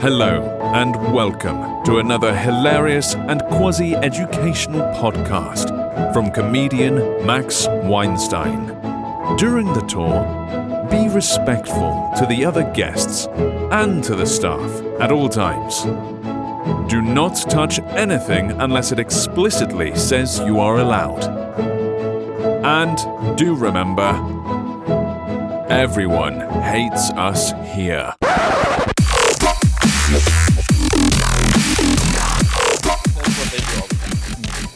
Hello, and welcome to another hilarious and quasi-educational podcast from comedian Max Weinstein. During the tour, be respectful to the other guests and to the staff at all times. Do not touch anything unless it explicitly says you are allowed. And do remember, everyone hates us here.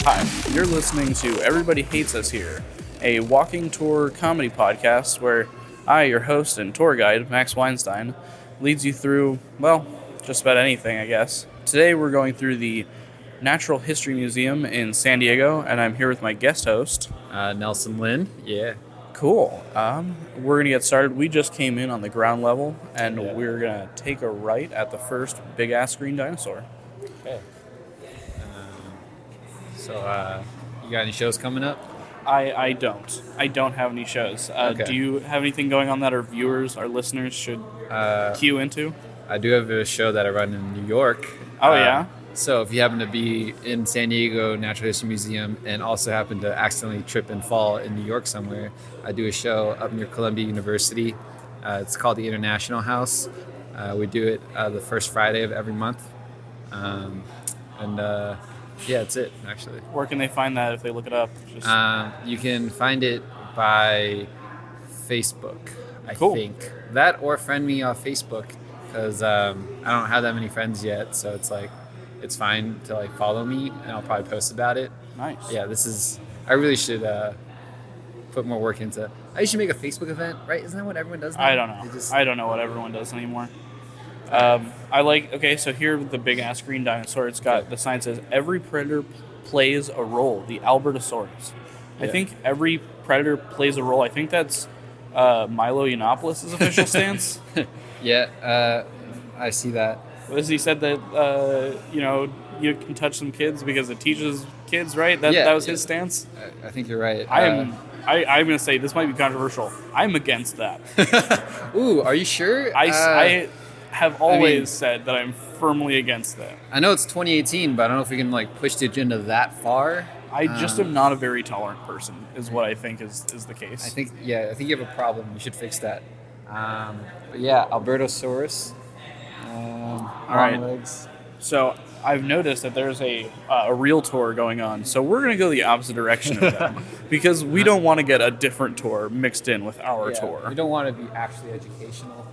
Hi, you're listening to Everybody Hates Us Here, a walking tour comedy podcast where I, your host and tour guide, Max Weinstein, leads you through, well, just about anything, I guess. Today we're going through the Natural History Museum in San Diego, and I'm here with my guest host, Nelson Lin. Yeah. Cool. We're going to get started. We just came in on the ground level, and we're going to take a right at the first big-ass green dinosaur. Okay. So, you got any shows coming up? I don't. I don't have any shows. Okay. Do you have anything going on that our viewers, our listeners should cue into? I do have a show that I run in New York. Oh, yeah? So if you happen to be in San Diego Natural History Museum and also happen to accidentally trip and fall in New York somewhere, I do a show up near Columbia University. It's called the International House. We do it the first Friday of every month. Yeah, that's it, actually. Where can they find that if they look it up? You can find it by Facebook, I think. That or friend me off Facebook, because I don't have that many friends yet, so it's fine to follow me, and I'll probably post about it. Nice. Yeah, I really should put more work into. I should make a Facebook event, right? Isn't that what everyone does now? I don't know. I don't know what everyone does anymore. So here with the big ass green dinosaur, it's got the sign says every predator plays a role. The Albertosaurus. Yeah. I think every predator plays a role. I think that's Milo Yiannopoulos' official stance. Yeah, I see that. As he said that you can touch some kids because it teaches kids, right? That was his stance. I think you're right. I'm going to say this might be controversial. I'm against that. Ooh, are you sure? I have always said that I'm firmly against that. I know it's 2018, but I don't know if we can push the agenda that far. I just am not a very tolerant person, is what I think is the case. I think you have a problem. You should fix that. But yeah, Albertosaurus. All right. Legs. So I've noticed that there's a real tour going on. So we're going to go the opposite direction of that because we don't want to get a different tour mixed in with our tour. We don't want to be actually educational.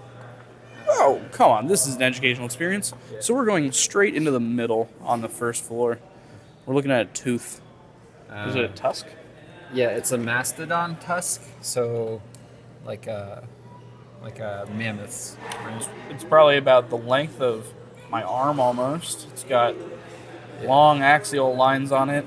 Oh, come on. This is an educational experience. Yeah. So we're going straight into the middle on the first floor. We're looking at a tooth. Is it a tusk? Yeah, it's a mastodon tusk. So like a mammoth's. Right? It's probably about the length of my arm almost. It's got long axial lines on it.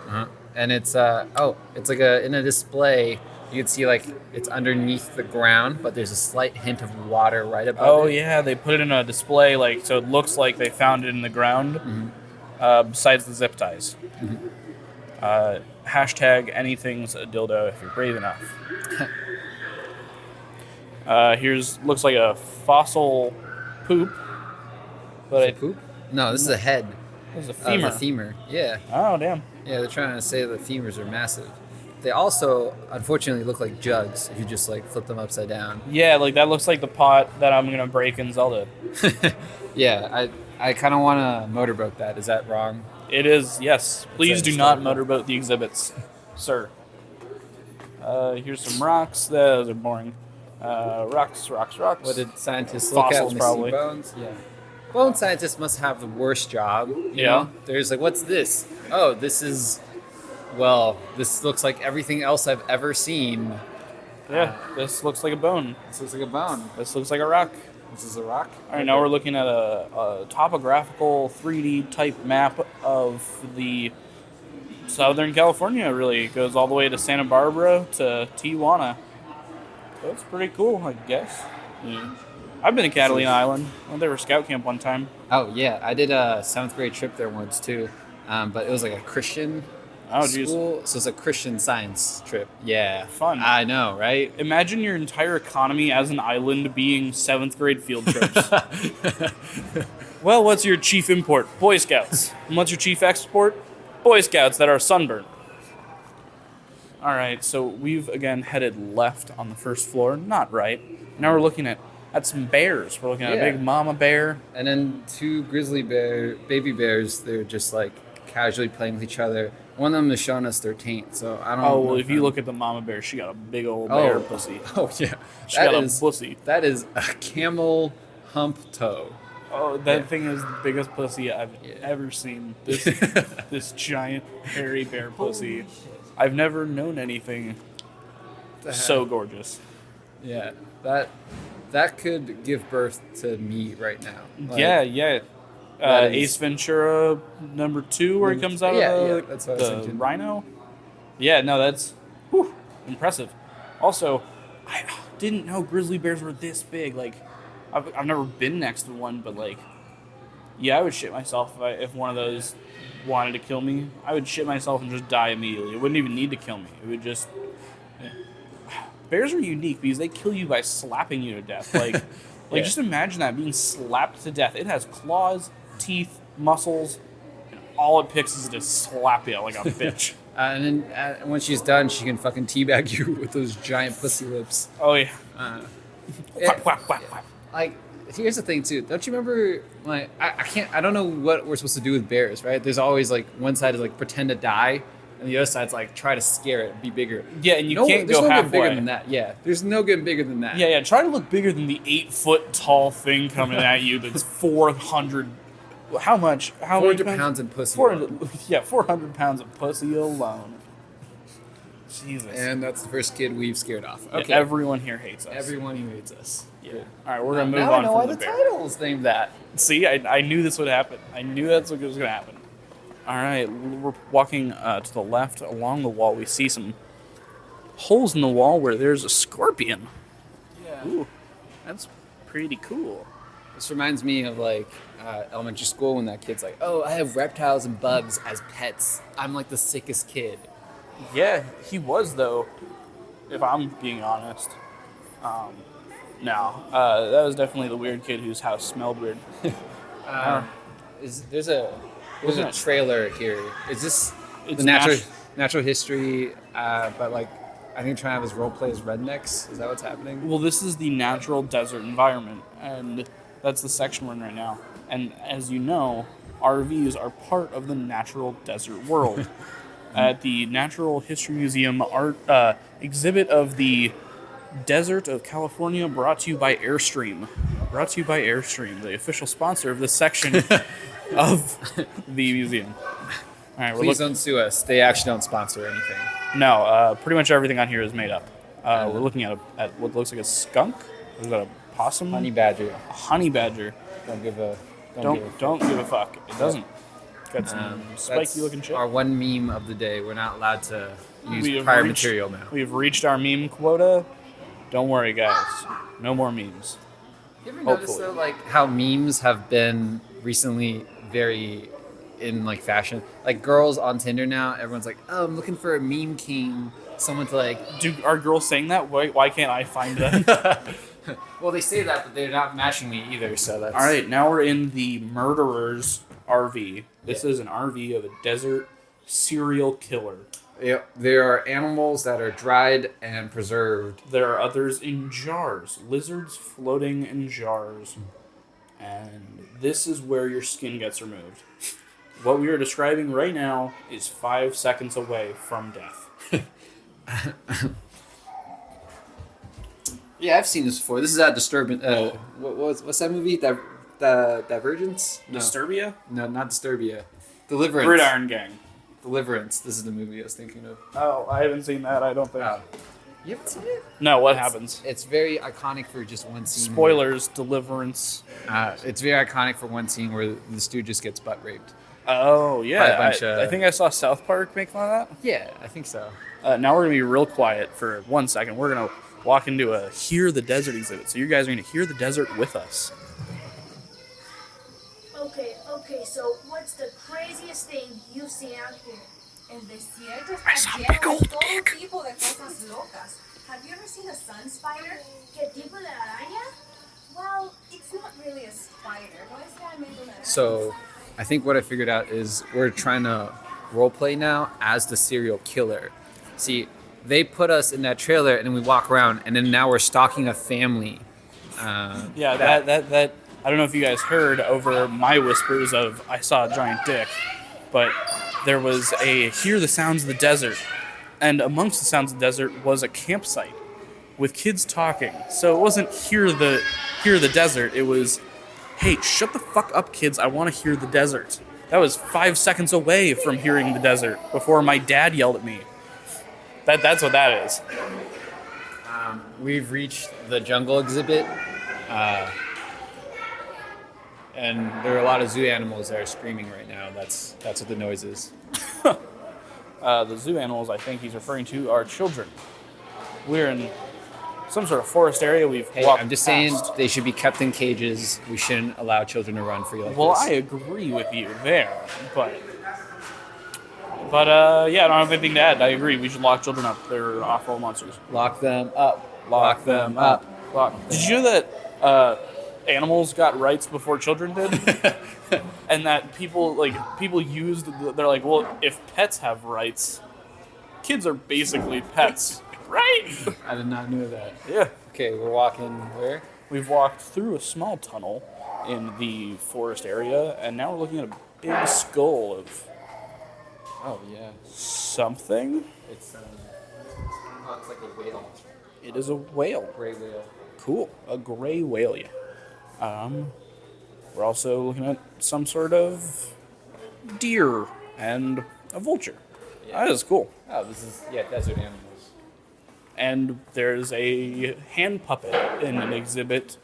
Uh-huh. And it's in a display. You can see it's underneath the ground, but there's a slight hint of water right above it. Oh yeah, they put it in a display so it looks like they found it in the ground. Besides the zip ties. Hashtag anything's a dildo if you're brave enough. Looks like a fossil poop. But poop? No, this is a head. This is a femur. A femur, yeah. Oh, damn. Yeah, they're trying to say that femurs are massive. They also, unfortunately, look like jugs if you just flip them upside down. Yeah, that looks like the pot that I'm gonna break in Zelda. Yeah, I kind of want to motorboat that. Is that wrong? It is, yes. Please do not motorboat the exhibits, sir. Here's some rocks. Those are boring. Rocks. What did scientists look at when they see bones? Yeah. Bone scientists must have the worst job. You know? There's what's this? Oh, this looks like everything else I've ever seen. Yeah, this looks like a bone. This looks like a bone. This looks like a rock. This is a rock? All right, now we're looking at a topographical 3D type map of the Southern California, really. It goes all the way to Santa Barbara to Tijuana. So it's pretty cool, I guess. Yeah. I've been to Catalina Island. I went there for scout camp one time. Oh, yeah. I did a 7th grade trip there once, too. But it was a Christian Oh, geez. school. So it's a Christian Science trip. Yeah. Fun. I know, right? Imagine your entire economy as an island being 7th grade field trips. Well, what's your chief import? Boy Scouts. And what's your chief export? Boy Scouts that are sunburned. All right, so we've again headed left on the first floor, not right. Now we're looking at some bears. We're looking at a big mama bear. And then 2 baby bears, they're just like casually playing with each other. One of them is showing us their taint, so I don't know. Oh, well, if you look at the mama bear, she got a big old bear pussy. Oh, yeah. She got a pussy. That is a camel hump toe. Oh, that thing is the biggest pussy I've ever seen. This giant hairy bear pussy. I've never known anything so gorgeous. Yeah, that could give birth to me right now. Like, Yeah. Ace Ventura #2, where he comes out of that's what I was the thinking. rhino. Yeah, no, that's impressive. Also, I didn't know grizzly bears were this big. Like, I've never been next to one, but like, yeah, I would shit myself if one of those wanted to kill me. I would shit myself and just die immediately. It wouldn't even need to kill me. It would just... Bears are unique because they kill you by slapping you to death. Like, just imagine that, being slapped to death. It has claws, teeth, muscles, and all it picks is to slap you like a bitch. And then when she's done, she can fucking teabag you with those giant pussy lips. Oh, yeah. It- Whack, whack, whack. Like, here's the thing too. Don't you remember? Like, I don't know what we're supposed to do with bears, right? There's always like one side is like pretend to die, and the other side's like try to scare it, be bigger. Yeah, and you can't there's go no halfway. getting bigger than that. Yeah, there's no getting bigger than that. Yeah. Try to look bigger than the 8-foot tall thing coming at you that's 400. How much? How 400 many pounds in pussy. 400, 400 pounds of pussy alone. Jesus. And that's the first kid we've scared off. Yeah, Okay, everyone here hates us. everyone who hates us. Yeah. All right, we're gonna move now on I know why from the the bear. title's named that. See, I knew this would happen. I knew that's what was gonna happen. All right, we're walking to the left along the wall. We see some holes in the wall where there's a scorpion. Yeah. Ooh, that's pretty cool. This reminds me of like elementary school when that kid's like, "Oh, I have reptiles and bugs as pets. I'm like the sickest kid." Yeah, he was though, if I'm being honest. No, that was definitely the weird kid whose house smelled weird. There's a trailer here. Is this It's the natural history? But like, I think trying to have his role play as rednecks. Is that what's happening? Well, this is the natural desert environment, and that's the section we're in right now. And as you know, RVs are part of the natural desert world. At the Natural History Museum art exhibit of the Desert of California, brought to you by Airstream. Brought to you by Airstream, the official sponsor of this section of the museum. All right, Please don't sue us. They actually don't sponsor anything. No, pretty much everything on here is made up. We're looking at what looks like a skunk. Is that a possum? Honey badger. A honey badger. Don't give a Don't give a fuck. It doesn't. Got some spiky looking shit. Our one meme of the day. We're not allowed to use We have prior reached- material now. We've reached our meme quota. Don't worry, guys. No more memes. You ever notice Hopefully. though, like how memes have been recently very in like fashion? Like girls on Tinder now, everyone's like, "Oh, I'm looking for a meme king, someone to like." Are girls saying that? Why can't I find them? Well, they say that, but they're not matching me either. So that's All right, now we're in the murderer's RV. This is an RV of a desert serial killer. Yep. There are animals that are dried and preserved. There are others in jars, lizards floating in jars. And this is where your skin gets removed. What we are describing right now is 5 seconds away from death. Yeah, I've seen this before. This is that disturbing. What's that movie? The Divergence? No. Disturbia? No, not Disturbia. Deliverance. Gridiron Gang. Deliverance. This is the movie I was thinking of. Oh, I haven't seen that, I don't think. Oh. You haven't seen it? No, what happens? It's very iconic for just one scene. Spoilers, Deliverance. It's very iconic for one scene where this dude just gets butt raped. Oh, By a yeah. bunch I think I saw South Park make fun of Yeah, I think so. that. Now we're going to be real quiet for 1 second. We're going to walk into a Hear the Desert exhibit. So you guys are going to hear the desert with us. Okay, so what's the craziest thing you've seen out here? I saw a big old dick. Have you ever seen a sun spider? ¿Qué tipo de araña? Well, it's not really a spider. No es realmente una araña. So I think what I figured out is we're trying to role play now as the serial killer. See, they put us in that trailer and then we walk around and then now we're stalking a family. Yeah, that I don't know if you guys heard over my whispers of I saw a giant dick, but there was a Hear the Sounds of the Desert, and amongst the sounds of the desert was a campsite with kids talking. So it wasn't hear the desert, it was, hey, shut the fuck up, kids, I want to hear the desert. That was 5 seconds away from hearing the desert before my dad yelled at me. That's what that is. We've reached the jungle exhibit, and there are a lot of zoo animals that are screaming right now. That's what the noise is. The zoo animals I think he's referring to are children. We're in some sort of forest area. I'm just saying they should be kept in cages. We shouldn't allow children to run free like Well, this. I agree with you there, but yeah, I don't have anything to add. I agree. We should lock children up. They're awful monsters. Lock them up. Lock them up. Did you know that animals got rights before children did? And that people used, they're like, well, if pets have rights, kids are basically pets, right? I did not know that. Yeah. Okay, we're walking where? We've walked through a small tunnel in the forest area, and now we're looking at a big skull of Oh, yeah. something. It's like a whale. It is a whale. Gray whale. Cool. A gray whale, yeah. We're also looking at some sort of deer and a vulture. Yeah. That is cool. Oh, this is, desert animals. And there's a hand puppet in an exhibit.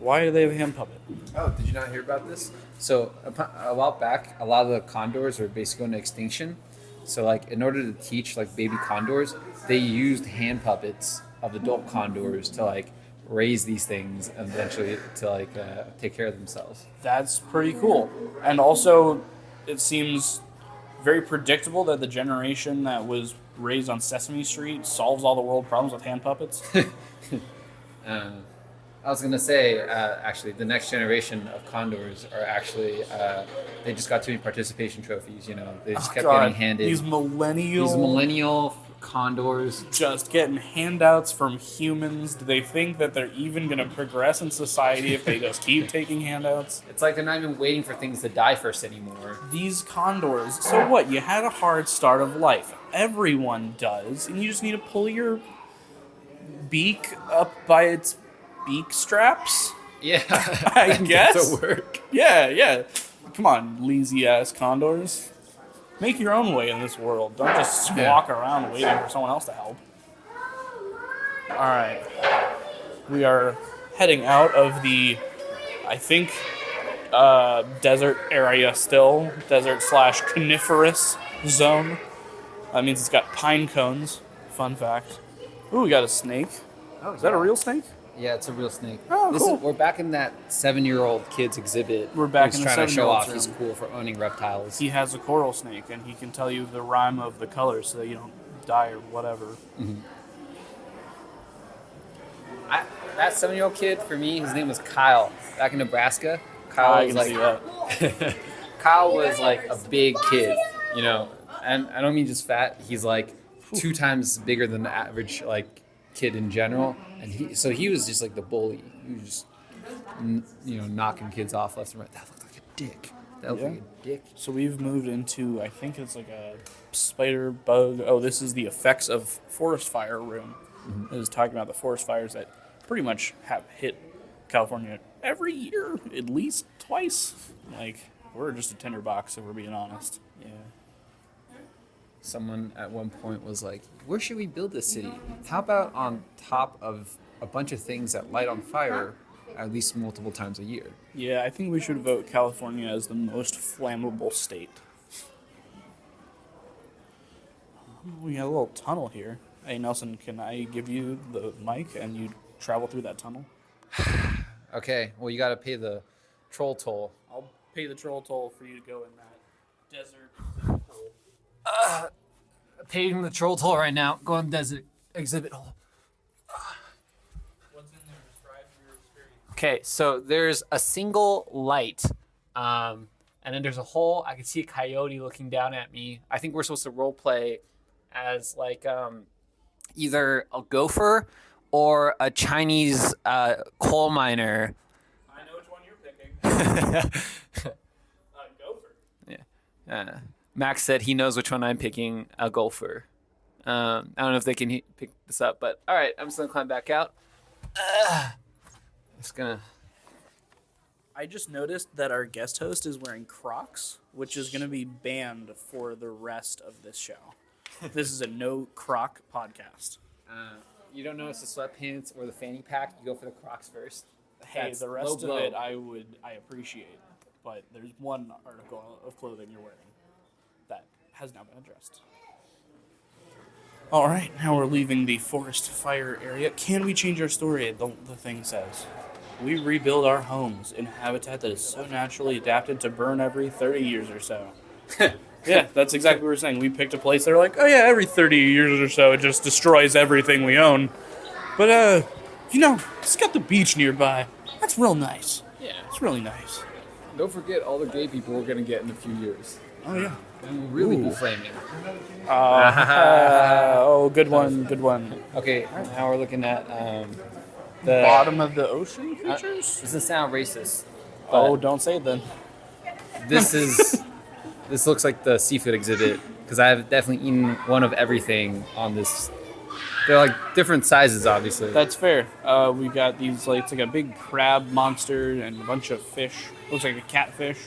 Why do they have a hand puppet? Oh, did you not hear about this? So a while back, a lot of the condors are basically going to extinction. So like in order to teach like baby condors, they used hand puppets of adult condors to like raise these things and eventually to like take care of themselves. That's pretty cool. And also, it seems very predictable that the generation that was raised on Sesame Street solves all the world problems with hand puppets. I was going to say, actually, the next generation of condors are actually, they just got too many participation trophies, you know. They just kept getting handed. These millennial condors. Just getting handouts from humans. Do they think that they're even going to progress in society if they just keep taking handouts? It's like they're not even waiting for things to die first anymore. These condors, so what? You had a hard start of life. Everyone does. And you just need to pull your beak up by its beak straps? Yeah. I guess. To work. Yeah. Come on, lazy-ass condors. Make your own way in this world. Don't just squawk around waiting for someone else to help. All right. We are heading out of the, I think, desert area still. Desert/coniferous zone. That means it's got pine cones. Fun fact. Ooh, we got a snake. Oh, Is that a real snake? Yeah, it's a real snake. Oh, cool. We're back in that 7-year-old kid's exhibit. We're back He's in the trying to show 7-year-old's off he's room. cool for owning reptiles. He has a coral snake, and he can tell you the rhyme of the colors so that you don't die or whatever. Mm-hmm. That 7-year-old kid, for me, his name was Kyle. Back in Nebraska, Kyle was like, Kyle was like a big kid, you know. And I don't mean just fat. He's like 2 times bigger than the average like kid in general. And he was just like the bully. He was just, knocking kids off left and right. That looked like a dick. That looked like a dick. So we've moved into, I think it's like a spider bug. Oh, this is the effects of forest fire room. Mm-hmm. It is talking about the forest fires that pretty much have hit California every year, at least twice. Like, we're just a tinderbox, if we're being honest. Yeah. Someone at one point was like, where should we build this city? How about on top of a bunch of things that light on fire at least multiple times a year? Yeah, I think we should vote California as the most flammable state. We got a little tunnel here. Hey, Nelson, can I give you the mic and you travel through that tunnel? Okay, well, you got to pay the troll toll. I'll pay the troll toll for you to go in that desert hole. Paying the troll toll right now. Going desert exhibit hole. What's in there? Describe your experience. Okay, so there's a single light, and then there's a hole. I can see a coyote looking down at me. I think we're supposed to role play as like either a gopher or a Chinese coal miner. I know which one you're picking. Gopher. Yeah. Max said he knows which one I'm picking, a gopher. I don't know if they can pick this up, but all right, I'm just gonna climb back out. Just gonna. I just noticed that our guest host is wearing Crocs, which is going to be banned for the rest of this show. This is a no Croc podcast. You don't notice the sweatpants or the fanny pack. You go for the Crocs first. Hey, That's the rest low of it blow. I appreciate, but there's one article of clothing you're wearing that has now been addressed. All right, now we're leaving the forest fire area. Can we change our story? The thing says. We rebuild our homes in habitat that is so naturally adapted to burn every 30 years or so. Yeah, that's exactly what we're saying. We picked a place that are like, oh yeah, every 30 years or so it just destroys everything we own. But, it's got the beach nearby. That's real nice. Yeah. It's really nice. Don't forget all the gay people we're gonna get in a few years. Oh yeah. And we'll really be flaming. Good one, good one. Okay, now we're looking at the Bottom of the ocean creatures? This doesn't sound racist. Oh, don't say it then. This looks like the seafood exhibit because I've definitely eaten one of everything on this. They're like different sizes, obviously. That's fair. We got these, like, it's like a big crab monster and a bunch of fish. Looks like a catfish.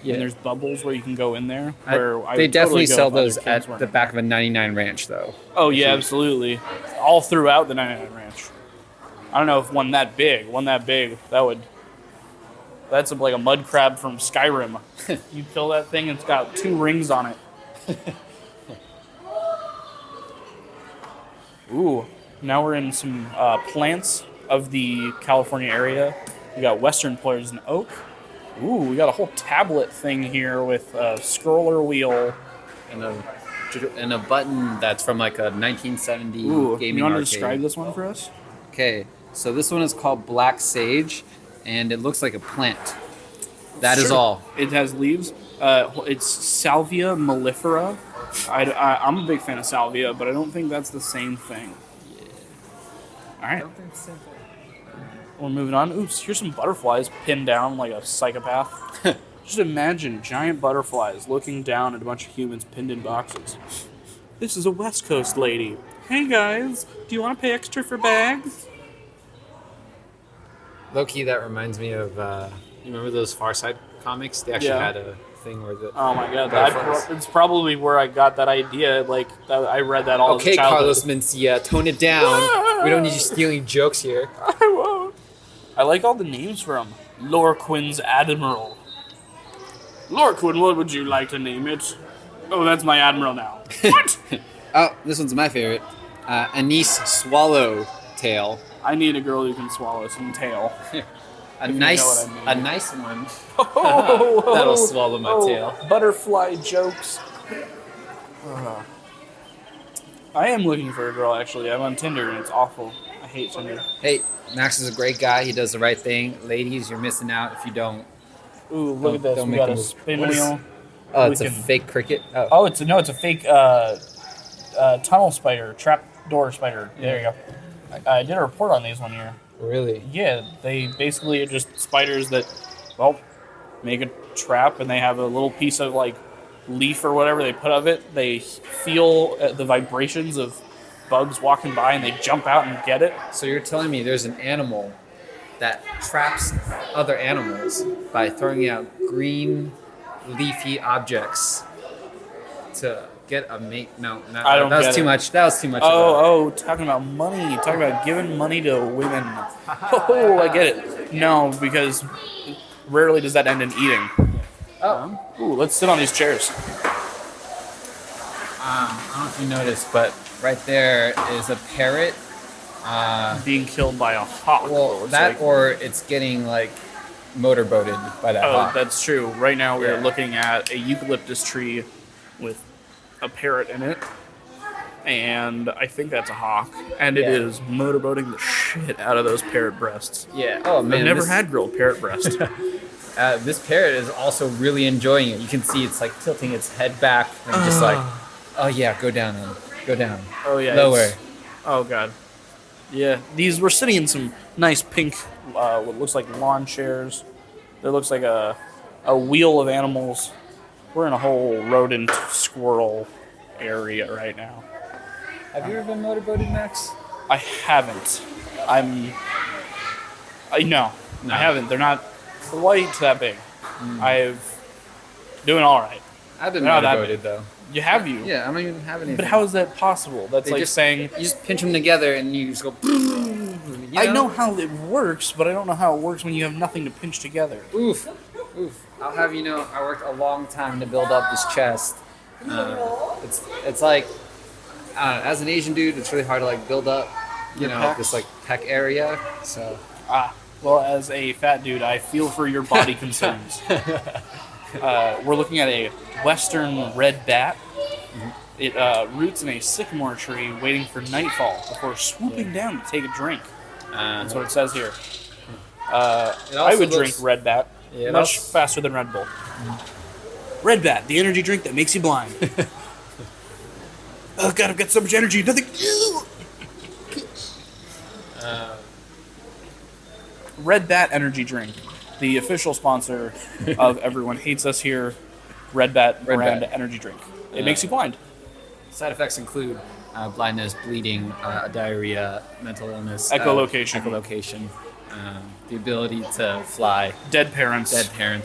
Yeah. And there's bubbles where you can go in there. They would definitely totally go sell if other those kids at weren't the in back of a 99 ranch, though. Oh, yeah, absolutely. All throughout the 99 Ranch. I don't know if one that big, that's like a mud crab from Skyrim. You kill that thing, it's got 2 rings on it. Ooh, now we're in some plants of the California area. We got Western poison oak. Ooh, we got a whole tablet thing here with a scroller wheel. And a button that's from like a 1970 Ooh, gaming you want to arcade. describe this one for us? Okay, so this one is called Black Sage, and it looks like a plant. That is Sure. all. It has leaves. It's Salvia mellifera. I'm a big fan of salvia, but I don't think that's the same thing. Yeah. All right. think it's the same thing. We're moving on. Oops, here's some butterflies pinned down like a psychopath. Just imagine giant butterflies looking down at a bunch of humans pinned in boxes. This is a West Coast lady. Hey guys, do you want to pay extra for bags? Low-key, that reminds me of, you remember those Far Side comics? They actually Yeah. had a thing where the... Oh my god, Butterflies. it's probably where I got that idea. Like, I read that all as a Okay, childhood. Carlos Mencia, tone it down. We don't need you stealing jokes here. I won't. I like all the names from Lorquin's Admiral. Lorquin, what would you like to name it? Oh, that's my Admiral now. What? Oh, this one's my favorite. Anise Swallowtail. I need a girl who can swallow some tail. A you know nice what I mean. a nice one. Oh, That'll swallow my tail. Butterfly jokes. I am looking for a girl, actually. I'm on Tinder, and it's awful. I hate Tinder. Hey, Max is a great guy. He does the right thing. Ladies, you're missing out if you don't. Ooh, look at this. Don't We make got a a move. spin What is- wheel. Oh, We it's a can- fake cricket. Oh, Oh, it's a fake tunnel spider, trapdoor spider. There you go. I did a report on these one year. really? Yeah, they basically are just spiders that, well, make a trap, and they have a little piece of, like, leaf or whatever they put of it. They feel the vibrations of bugs walking by, and they jump out and get it. So you're telling me there's an animal that traps other animals by throwing out green, leafy objects to get a mate? No, I don't that was get too it. much. That was too much. Oh, talking about money. Talking about giving money to women. Oh, I get it. No, because rarely does that end in eating. Oh. Ooh, let's sit on these chairs. I don't know if you noticed, but right there is a parrot. Being killed by a hawk. Well, It's that like- or it's getting like motorboated by that Oh, hawk. that's true. Right now we're Yeah. looking at a eucalyptus tree with a parrot in it, and I think that's a hawk, and it is motorboating the shit out of those parrot breasts. Yeah. Oh man, I've never had grilled parrot breast. This parrot is also really enjoying it. You can see it's like tilting its head back and just like, oh yeah, go down, go down. Oh yeah, lower. Oh god. Yeah, we're sitting in some nice pink, what looks like lawn chairs. There looks like a wheel of animals. We're in a whole rodent squirrel area right now. Have you ever been motorboated, Max? I haven't. No, I haven't. They're not quite that big. Doing all right. I've been They're not that motorboated big. though. You have you? Yeah, I don't even have anything. But how is that possible? That's They like just saying. You just pinch them together and you just go. I know how it works, but I don't know how it works when you have nothing to pinch together. Oof. I'll have you know, I worked a long time to build up this chest. It's like, as an Asian dude, it's really hard to like build up, you know, pecs? this like pec area. So. Well, as a fat dude, I feel for your body concerns. We're looking at a western red bat. It roots in a sycamore tree waiting for nightfall before swooping down to take a drink. That's what it says here. I would drink Red Bat much faster than Red Bull. Red Bat, the energy drink that makes you blind. Oh god, I've got so much energy, nothing. Red Bat energy drink, the official sponsor of Everyone Hates Us Here. Red Bat brand energy drink. It makes you blind. Side effects include blindness, bleeding, diarrhea, mental illness, echolocation, the ability to fly, dead parents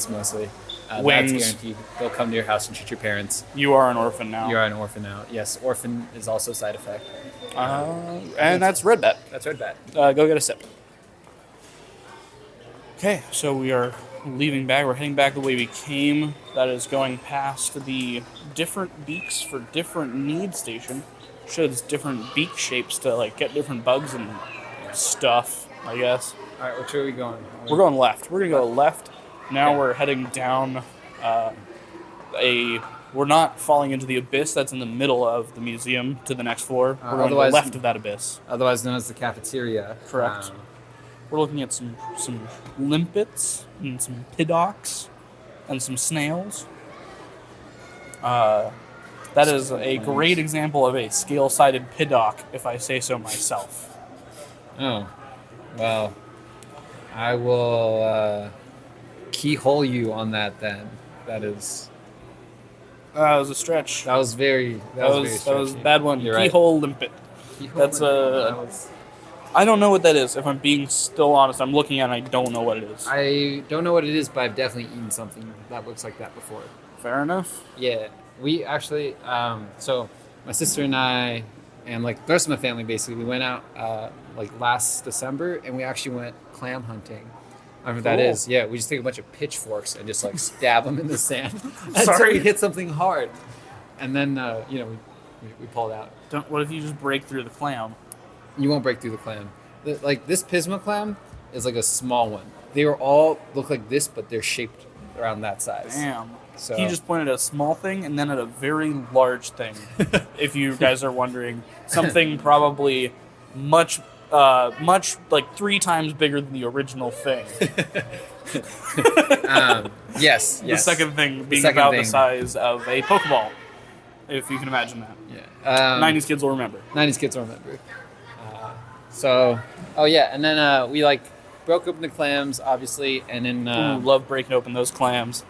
mostly. Wings. That's guaranteed. They'll come to your house and shoot your parents. You are an orphan now. You are an orphan now. Yes, orphan is also a side effect. And that's Red Bat. That's Red Bat. Go get a sip. Okay, so we are leaving back. We're heading back the way we came. That is going past the different beaks for different need station. Shows different beak shapes to like get different bugs and stuff, I guess. All right, which way are we going? We're going left. We're going to go left. Now we're heading down we're not falling into the abyss that's in the middle of the museum to the next floor. We're going to the left of that abyss. Otherwise known as the cafeteria. Correct. We're looking at some limpets and some pidocs and some snails. That is a great example of a scale-sided pidoc, if I say so myself. Oh, well, I will keyhole you on that then. That is. That was a stretch. That was very. That was a bad one. You're Keyhole limpet. That's I don't know what that is. If I'm being still honest, I'm looking at it and I don't know what it is. I don't know what it is, but I've definitely eaten something that looks like that before. Fair enough. Yeah, we actually. So my sister and I, and like the rest of my family, basically, we went out like last December, and we actually went clam hunting. I don't know what that is. Yeah, we just take a bunch of pitchforks and just like stab them in the sand until we hit something hard, and then we pull it out. What if you just break through the clam? You won't break through the clam. Like this pisma clam is like a small one. They all look like this, but they're shaped around that size. Damn. So he just pointed at a small thing and then at a very large thing. If you guys are wondering, something probably much like 3 times bigger than the original thing. Yes. The second thing being about the size of a Pokeball, if you can imagine that. Yeah. 90s kids will remember. 90s kids will remember. And then we like broke open the clams, obviously, and then love breaking open those clams.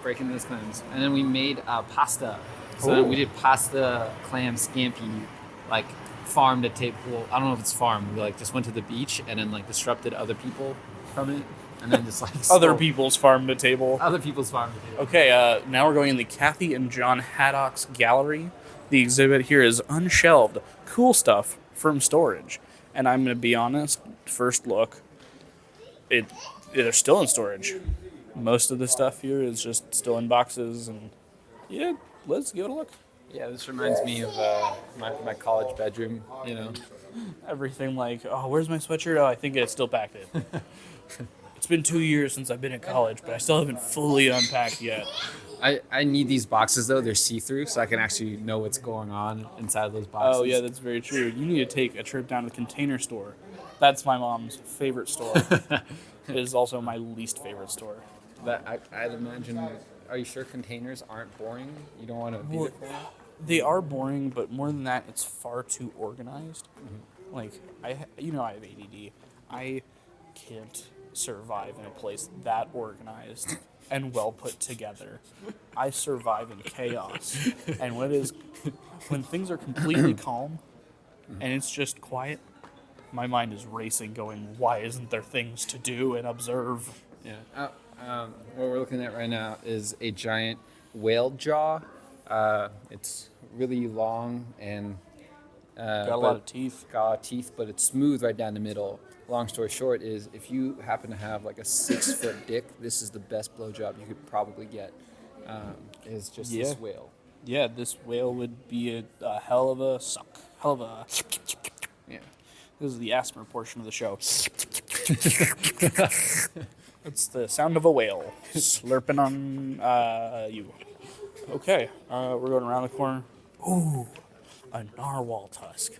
Breaking those clams, and then we made pasta. So we did pasta clam scampi, like farm to table. Well, I don't know if it's farm. We like just went to the beach and then like disrupted other people from it, and then just like other people's farm to table. Other people's farm to table. Okay, now we're going in the Kathy and John Haddock's gallery. The exhibit here is unshelved, cool stuff from storage. And I'm going to be honest, first look, they're still in storage. Most of the stuff here is just still in boxes, and yeah, let's give it a look. Yeah, this reminds me of my college bedroom, you know. Everything like, oh, where's my sweatshirt? Oh, I think it's still packed in. It's been 2 years since I've been in college, but I still haven't fully unpacked yet. I need these boxes though. They're see-through, so I can actually know what's going on inside those boxes. Oh yeah, that's very true. You need to take a trip down to the Container Store. That's my mom's favorite store. It is also my least favorite store. I'd imagine. Are you sure containers aren't boring? You don't want to be there for them? They are boring, but more than that, it's far too organized. Mm-hmm. Like I have ADD. I can't survive in a place that organized and well put together. I survive in chaos, and when things are completely calm and it's just quiet, my mind is racing, going, "Why isn't there things to do and observe?" Yeah. What we're looking at right now is a giant whale jaw. It's really long and Got a lot of teeth. Got a lot of teeth, but it's smooth right down the middle. Long story short is, if you happen to have like a 6-foot dick, this is the best blowjob you could probably get. Is just this whale. Yeah, this whale would be a hell of a suck. Hell of a. Yeah. This is the asthma portion of the show. It's the sound of a whale slurping on you. Okay, we're going around the corner. Ooh, a narwhal tusk.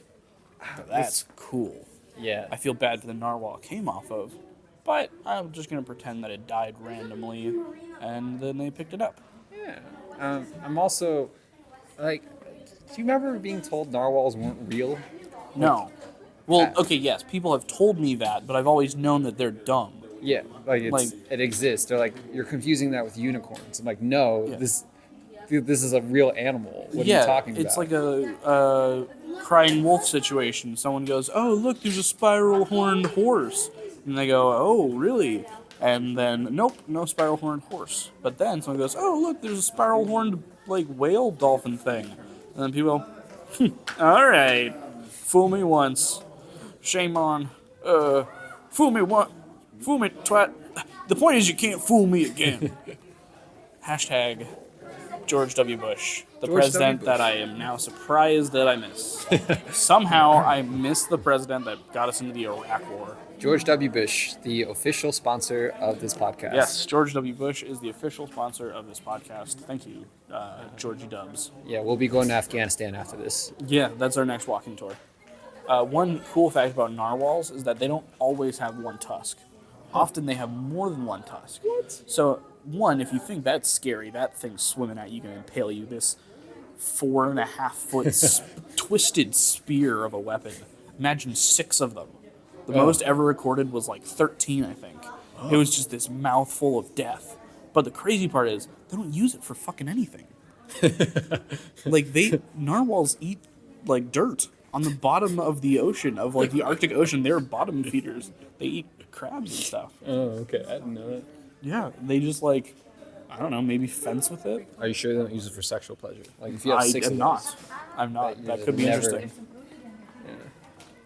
That's cool. Yeah. I feel bad for the narwhal it came off of, but I'm just going to pretend that it died randomly, and then they picked it up. Yeah. I'm also, like, do you remember being told narwhals weren't real? No. Well, okay, yes, people have told me that, but I've always known that they're dumb. Yeah, it exists. They're like, you're confusing that with unicorns. I'm like, no, this is a real animal. What are you talking about? It's like a crying wolf situation. Someone goes, "Oh, look, there's a spiral-horned horse," and they go, "Oh, really?" And then, nope, no spiral-horned horse. But then someone goes, "Oh, look, there's a spiral-horned like whale dolphin thing," and then people, "All right, fool me once, shame on. Fool me once, fool me twat. The point is, you can't fool me again." Hashtag George W. Bush, the president that I am now surprised that I miss. Somehow I missed the president that got us into the Iraq War. George W. Bush, the official sponsor of this podcast. Yes, George W. Bush is the official sponsor of this podcast. Thank you, Georgie Dubs. Yeah, we'll be going to Afghanistan after this. Yeah, that's our next walking tour. One cool fact about narwhals is that they don't always have one tusk. Often they have more than one tusk. What? So, one, if you think that's scary, that thing swimming at you can impale you. This 4.5-foot twisted spear of a weapon. Imagine 6 of them. The most ever recorded was like 13, I think. It was just this mouthful of death. But the crazy part is, they don't use it for fucking anything. Like, narwhals eat, like, dirt on the bottom of the ocean, of, like, the Arctic Ocean. They're bottom feeders. They eat crabs and stuff. Oh, okay. I didn't know that. Yeah, they just, like, I don't know, maybe fence with it. Are you sure they don't use it for sexual pleasure? Like, if you have 6 am of not. those, I'm not. That could be interesting. Yeah.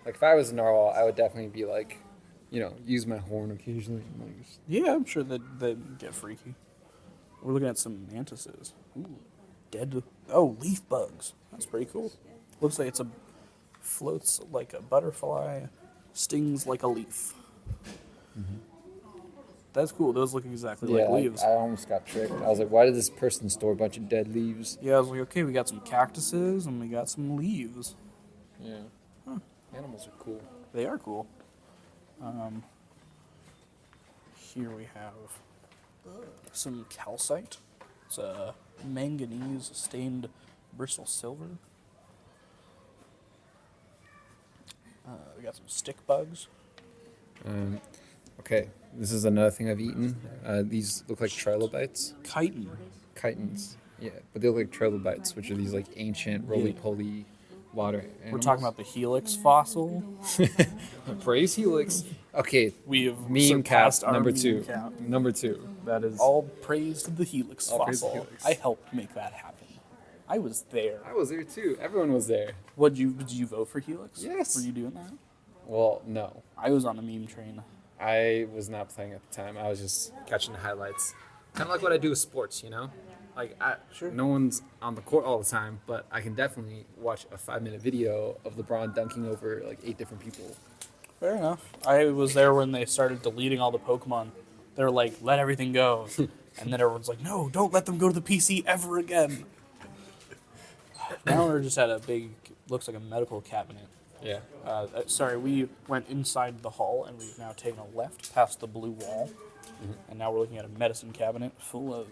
Like, if I was a narwhal, I would definitely be like, use my horn occasionally. Yeah, I'm sure that they get freaky. We're looking at some mantises. Ooh, leaf bugs. That's pretty cool. Looks like floats like a butterfly, stings like a leaf. Mm-hmm. That's cool. Those look exactly like leaves. I almost got tricked. I was like, why did this person store a bunch of dead leaves? Yeah, I was like, okay, we got some cactuses and we got some leaves. Yeah. Huh. Animals are cool. They are cool. Here we have some calcite. It's a manganese stained Bristol silver. We got some stick bugs. Okay, this is another thing I've eaten. These look like trilobites. Chitons. Yeah, but they look like trilobites, which are these like ancient roly-poly water animals. We're talking about the Helix fossil. Praise Helix. Okay, We have meme cast surpassed our number meme 2. count. Number 2. That is All praise to the Helix All praise to fossil. Helix. I helped make that happen. I was there. I was there too. Everyone was there. Did you vote for Helix? Yes. Were you doing that? Well, no. I was on a meme train. I was not playing at the time. I was just catching the highlights. Kind of like what I do with sports, Like, Sure. No one's on the court all the time, but I can definitely watch a 5-minute video of LeBron dunking over like 8 different people. Fair enough. I was there when they started deleting all the Pokemon. They were like, let everything go. And then everyone's like, no, don't let them go to the PC ever again. Now we're just at a big, looks like a medical cabinet. Yeah. Sorry, we went inside the hall, and we've now taken a left past the blue wall. And now we're looking at a medicine cabinet full of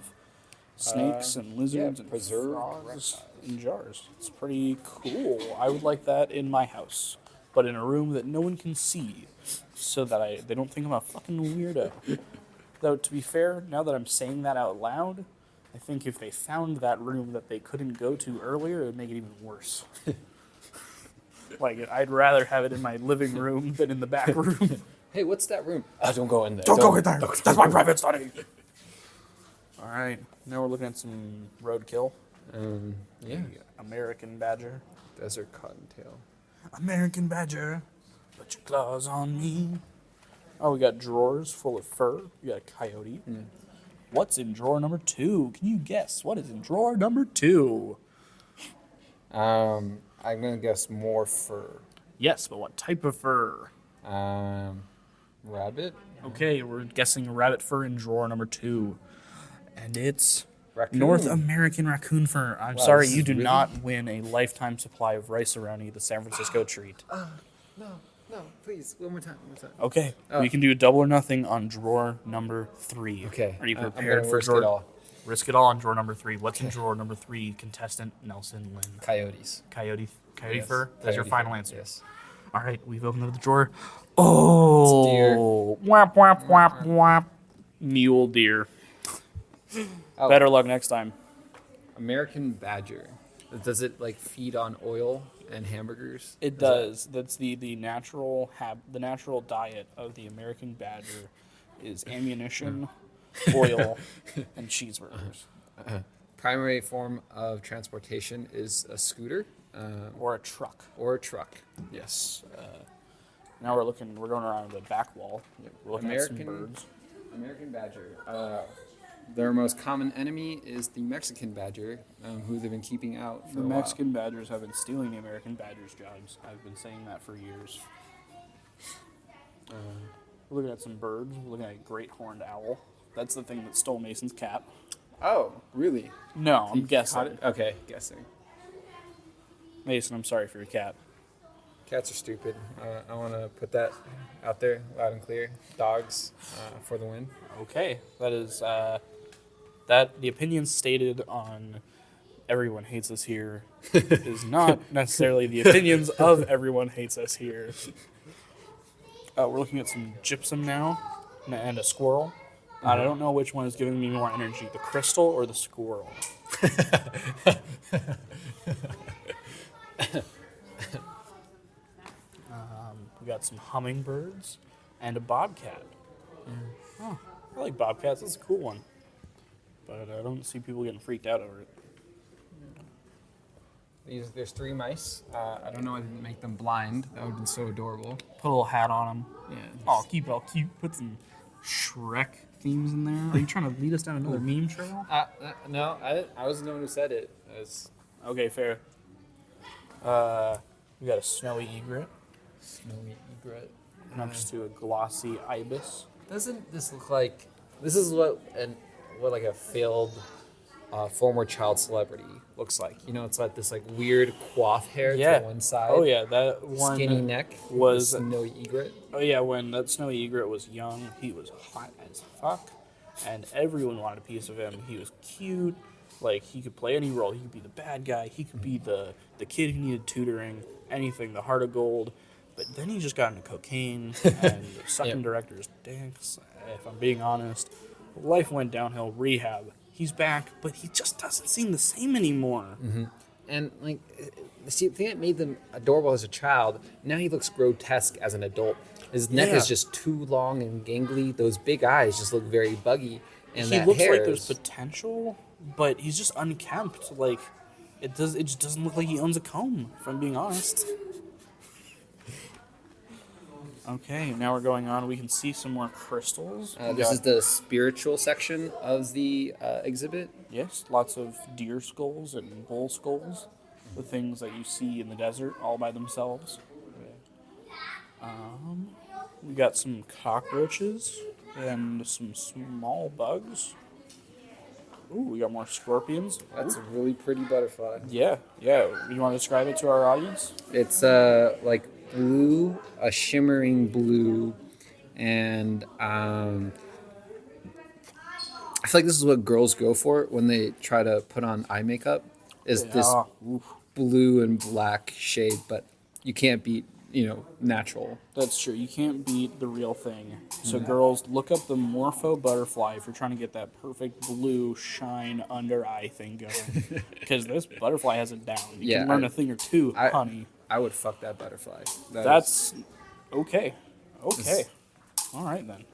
snakes and lizards and preserved frogs in jars. It's pretty cool. I would like that in my house, but in a room that no one can see, so that they don't think I'm a fucking weirdo. Though, to be fair, now that I'm saying that out loud, I think if they found that room that they couldn't go to earlier, it would make it even worse. Like, I'd rather have it in my living room than in the back room. Hey, what's that room? Don't go in there. Don't go in there. That's my private study. All right. Now we're looking at some roadkill. Yeah. American badger. Desert cottontail. American badger, put your claws on me. Oh, we got drawers full of fur. We got a coyote. What's in drawer number 2? Can you guess what is in drawer number 2? I'm gonna guess more fur. Yes, but what type of fur? Rabbit. Okay, we're guessing rabbit fur in drawer number 2. And it's Raccoon. North American raccoon fur. I'm Wow, sorry, this you is do really- not win a lifetime supply of rice-a-roni, the San Francisco treat. No, please, one more time. Okay, we can do a double or nothing on drawer number 3. Okay. Are you I'm prepared gonna for risk drawer? it all. Risk it all on drawer number 3. What's in drawer number 3? Contestant Nelson Lin. Coyotes. Coyote Yes. fur? That's your Coyote final fur, answer. Yes. All right, we've opened up the drawer. Oh, deer. Whap, whap, whap, whap. Mule deer. Oh, Better luck next time. American badger. Does it like feed on oil and hamburgers? It does. That's the natural diet of the American badger is ammunition, oil, and cheeseburgers. Primary form of transportation is a scooter Or a truck. or a truck. Yes. Now we're going around the back wall. We're looking at some birds. American badger. Their most common enemy is the Mexican badger, who they've been keeping out for The a while. Mexican badgers have been stealing the American badgers' jobs. I've been saying that for years. We're looking at some birds. We're looking at a great horned owl. That's the thing that stole Mason's cat. Oh, really? No, I'm Caught guessing. it? Okay, guessing. Mason, I'm sorry for your cat. Cats are stupid. I want to put that out there loud and clear. Dogs for the win. Okay, that is that the opinion stated on Everyone Hates Us Here is not necessarily the opinions of Everyone Hates Us Here. We're looking at some gypsum now and a squirrel. I don't know which one is giving me more energy, the crystal or the squirrel. We got some hummingbirds and a bobcat. Oh, I like bobcats. That's a cool one. But I don't see people getting freaked out over it. There's 3 mice. I don't know why I didn't make them blind. That would have been so adorable. Put a little hat on them. Yeah. Oh, keep it all cute. Put some Shrek themes in there. Are you trying to lead us down another meme trail? No, I was the one who said it. Okay, fair. We got a snowy egret Snowy egret. next to a glossy ibis. Doesn't this look like this is what like a failed former child celebrity looks like? You know, it's like this like weird coif hair Yeah. to one side. Oh yeah, that one Skinny neck was. snowy egret. Oh yeah, when that snowy egret was young, he was hot as fuck, and everyone wanted a piece of him. He was cute, like he could play any role. He could be the bad guy. He could be the kid who needed tutoring. Anything, the heart of gold. But then he just got into cocaine and sucking directors' dicks. If I'm being honest, life went downhill. Rehab. He's back, but he just doesn't seem the same anymore. And like, see, the thing that made them adorable as a child, now he looks grotesque as an adult. His neck is just too long and gangly. Those big eyes just look very buggy. And He that looks hair like there's is- potential, but he's just unkempt. Like it just doesn't look like he owns a comb, if I'm being honest. Okay, now we're going on. We can see some more crystals. We this got- is the spiritual section of the exhibit. Yes, lots of deer skulls and bull skulls, the things that you see in the desert all by themselves. We got some cockroaches and some small bugs. Ooh, we got more scorpions. That's a really pretty butterfly. Yeah. You want to describe it to our audience? It's like blue, a shimmering blue, and I feel like this is what girls go for when they try to put on eye makeup. Is this blue and black shade, but you can't beat, natural. That's true. You can't beat the real thing. So girls, look up the Morpho butterfly if you're trying to get that perfect blue shine under eye thing going. Because this butterfly has it down. You can learn a thing or two, honey. I would fuck that butterfly. That's okay. Okay. All right then.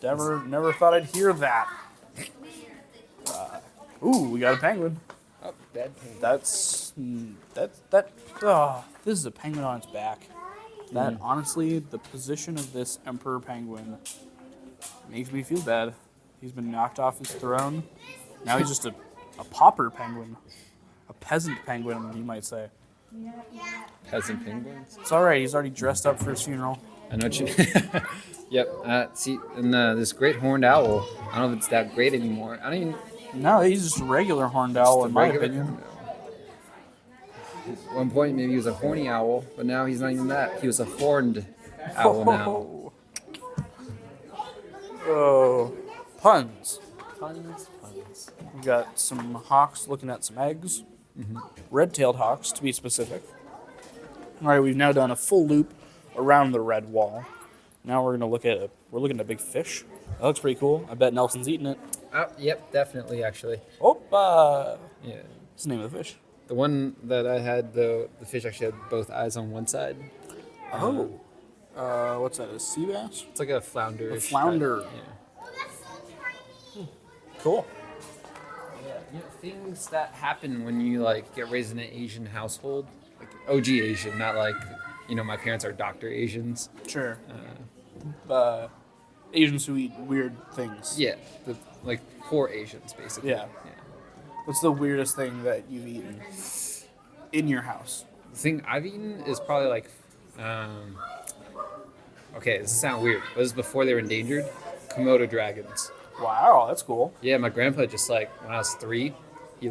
Never thought I'd hear that. We got a penguin. Oh, dead penguin. This is a penguin on its back. That, honestly, the position of this emperor penguin makes me feel bad. He's been knocked off his throne. Now he's just a pauper penguin. A peasant penguin, you might say. Peasant penguins? It's all right. He's already dressed up for his funeral. I know what you Yep. See, and this great horned owl, I don't know if it's that great anymore. No, he's just a regular horned owl, in my opinion. At one point, maybe he was a horny owl, but now he's not even that. He was a horned owl now. Oh, puns. Puns. We got some hawks looking at some eggs. Red-tailed hawks, to be specific. All right, we've now done a full loop around the red wall. Now we're looking at a big fish. That looks pretty cool. I bet Nelson's eating it. Oh, yep, definitely, actually. Opa! Yeah. What's the name of the fish? The one that I had, the fish actually had both eyes on one side. What's that, a sea bass? It's like a flounder. A flounder. Yeah. Cool. Yeah, things that happen when you get raised in an Asian household, like OG Asian, not like my parents are Dr. Asians. Sure. Asians who eat weird things. Yeah, poor Asians basically. Yeah. What's the weirdest thing that you've eaten in your house? The thing I've eaten is probably okay, this sounds weird, but this is before they were endangered. Komodo dragons. Wow, that's cool. Yeah, my grandpa just when I was 3, he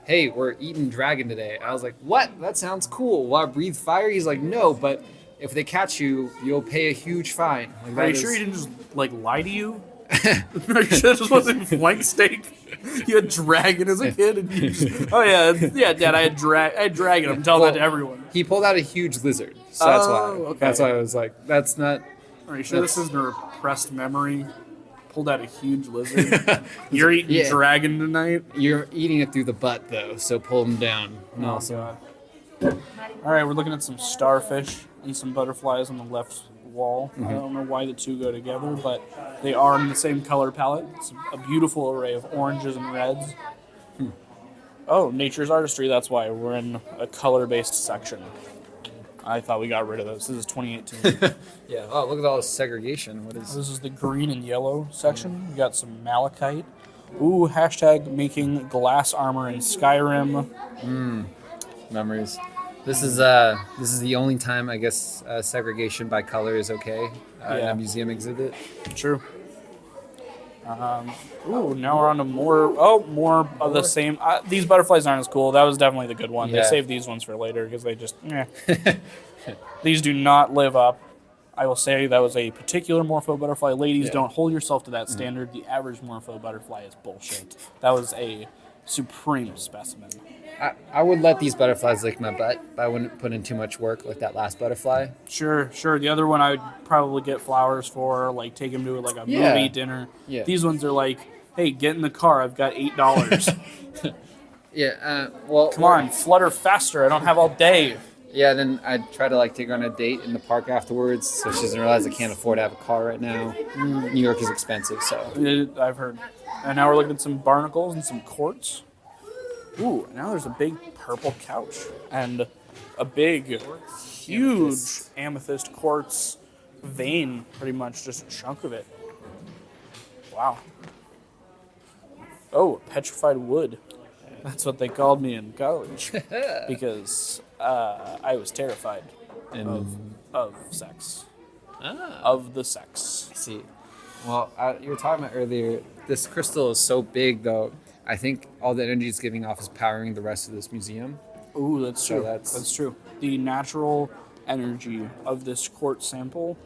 hey, we're eating dragon today. I was like, what? That sounds cool. Will I breathe fire? He's like, no, but if they catch you, you'll pay a huge fine. Are you sure he didn't just lie to you? Are you sure this wasn't flank steak? You had dragon as a kid, and you just, Dad, I had dragon. I'm telling that to everyone. He pulled out a huge lizard, so that's why. Okay. That's why I was like, that's not. Are you sure this isn't a repressed memory? Pulled out a huge lizard. You're eating dragon tonight. You're eating it through the butt though, so pull them down. Oh, God. All right, we're looking at some starfish and some butterflies on the left wall. I don't know why the two go together, but they are in the same color palette. It's a beautiful array of oranges and reds. Oh, nature's artistry, that's why. We're in a color-based section. I thought we got rid of those. This is 2018. Yeah. Oh, look at all this segregation. What is This is the green and yellow section. We got some malachite. Ooh, hashtag making glass armor in Skyrim. memories? This is the only time I guess segregation by color is okay in a museum exhibit. True. Now we're on to more of the same. These butterflies aren't as cool. That was definitely the good one. Yeah. They saved these ones for later because they just, These do not live up. I will say that was a particular morpho butterfly. Ladies, don't hold yourself to that standard. The average morpho butterfly is bullshit. That was a supreme specimen. I would let these butterflies lick my butt, but I wouldn't put in too much work like that last butterfly. Sure. The other one I would probably get flowers for, like take him to a movie dinner. Yeah. These ones are like, hey, get in the car. I've got $8. Yeah. Well, Come on, flutter faster. I don't have all day. Yeah. Then I'd try to take her on a date in the park afterwards, so she doesn't realize I can't afford to have a car right now. New York is expensive, so. I've heard. And now we're looking at some barnacles and some quartz. Ooh, now there's a big purple couch and a big, huge amethyst quartz vein, pretty much just a chunk of it. Wow. Oh, petrified wood. That's what they called me in college because I was terrified of sex. Of the sex. See, well, you were talking about earlier, this crystal is so big, though. I think all the energy it's giving off is powering the rest of this museum. Ooh, that's So true. that's- That's true. The natural energy of this quartz sample,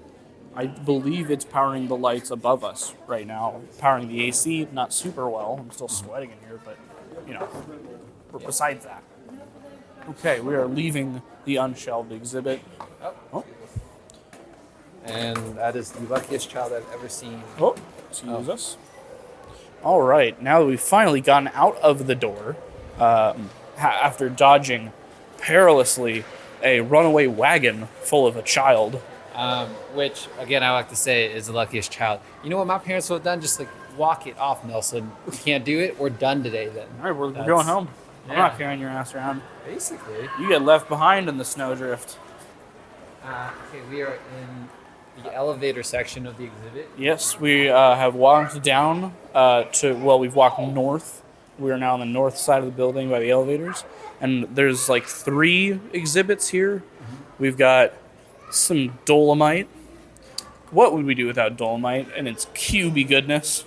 I believe it's powering the lights above us right now, powering the AC, not super well. I'm still sweating in here, but, besides that. Okay, we are leaving the unshelved exhibit. Oh, And that is the luckiest child I've ever seen. excuse us. All right, now that we've finally gotten out of the door, after dodging perilously a runaway wagon full of a child. Which, again, I like to say is the luckiest child. You know what my parents would have done? Just like, walk it off, Nelson. You can't do it. We're done today then. All right, we're That's- going home. I'm yeah. not carrying your ass around. Basically. You get left behind in the snowdrift. Okay, we are in the elevator section of the exhibit. Yes, we have walked down we've walked north. We are now on the north side of the building by the elevators. And there's like 3 exhibits here. We've got some dolomite. What would we do without dolomite and its cubey goodness?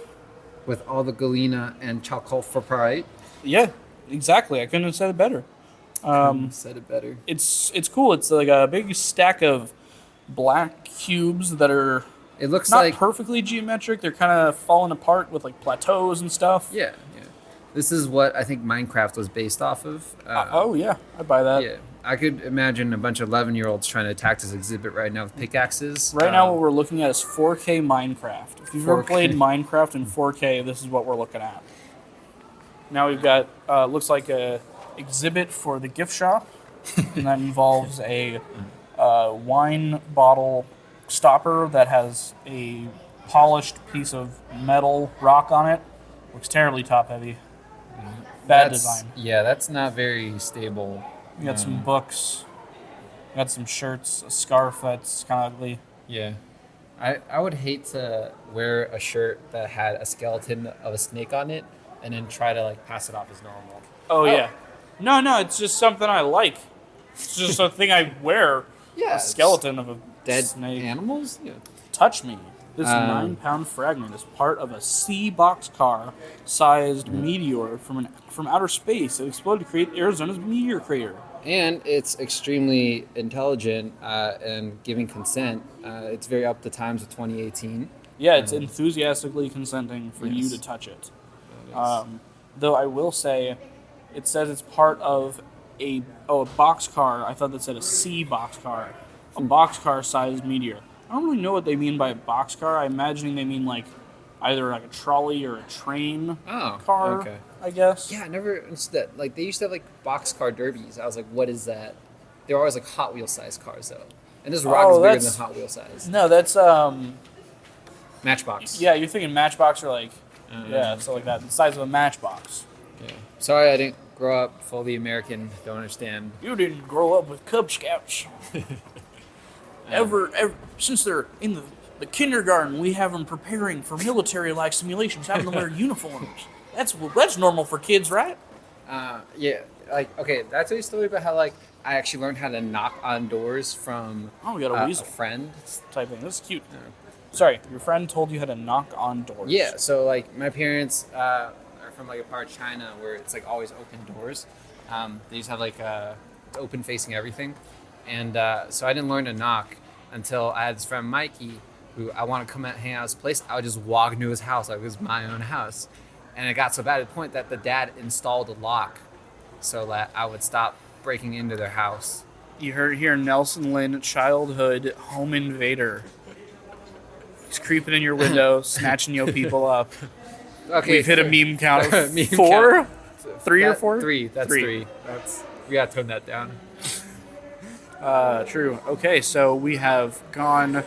With all the galena and chalcopyrite. Yeah, exactly. I couldn't have said it better. Said it better. It's cool. It's like a big stack of black cubes that are It looks not like... perfectly geometric. They're kind of falling apart with like plateaus and stuff. Yeah. This is what I think Minecraft was based off of. Oh yeah, I buy that. Yeah. I could imagine a bunch of 11-year-olds trying to attack this exhibit right now with pickaxes. Right now, what we're looking at is 4K Minecraft. If you've ever 4K. played Minecraft in 4K, this is what we're looking at. Now we've got looks like a exhibit for the gift shop, and that involves a wine bottle stopper that has a polished piece of metal rock on it. Looks terribly top heavy. Bad design. Yeah, that's not very stable. We got some books. We got some shirts, a scarf that's kind of ugly. Yeah. I would hate to wear a shirt that had a skeleton of a snake on it and then try to like pass it off as normal. Oh yeah. No, it's just something I like. It's just a thing I wear. Yeah. A skeleton of a Dead snake. animals? Yeah. Touch me. This 9-pound fragment is part of a sea boxcar-sized meteor from outer space. It exploded to create Arizona's meteor crater. And it's extremely intelligent and giving consent. It's very up to times of 2018. Yeah, it's enthusiastically consenting for you Yes. to touch it. Though I will say, it says it's part of a boxcar. I thought that said a sea boxcar. A boxcar-sized meteor. I don't really know what they mean by a boxcar. I'm imagining they mean like either like a trolley or a train car, okay. I guess. Yeah, I never understood that. Like, they used to have, like, boxcar derbies. I was like, what is that? They were always, like, Hot Wheel-sized cars, though. And this rock is bigger that's- than Hot Wheel size. No, that's Matchbox. yeah, you're thinking Matchbox or like so like that, the size of a matchbox. Yeah. Sorry I didn't grow up fully American. Don't understand. You didn't grow up with Cub Scouts. ever since they're in the kindergarten, we have them preparing for military-like simulations, having them wear uniforms. That's normal for kids, right? Yeah, like, okay, that's a story about how, like, I actually learned how to knock on doors from We got a weasel friend. type thing. This is cute. Sorry, your friend told you how to knock on doors. Yeah, so, like, my parents are from, like, a part of China where it's, like, always open doors. They used to have, like, open facing everything. And so I didn't learn to knock until I had this friend, Mikey, who I want to come and hang out at his place. I would just walk into his house like it was my own house. And it got so bad to the point that the dad installed a lock so that I would stop breaking into their house. You heard here, Nelson Lin, childhood home invader. He's creeping in your window, snatching your people up. Okay, We've hit a meme count of Meme 4? count. 3 or 4? Three. That's three. We gotta tone that down. True. Okay, so we have gone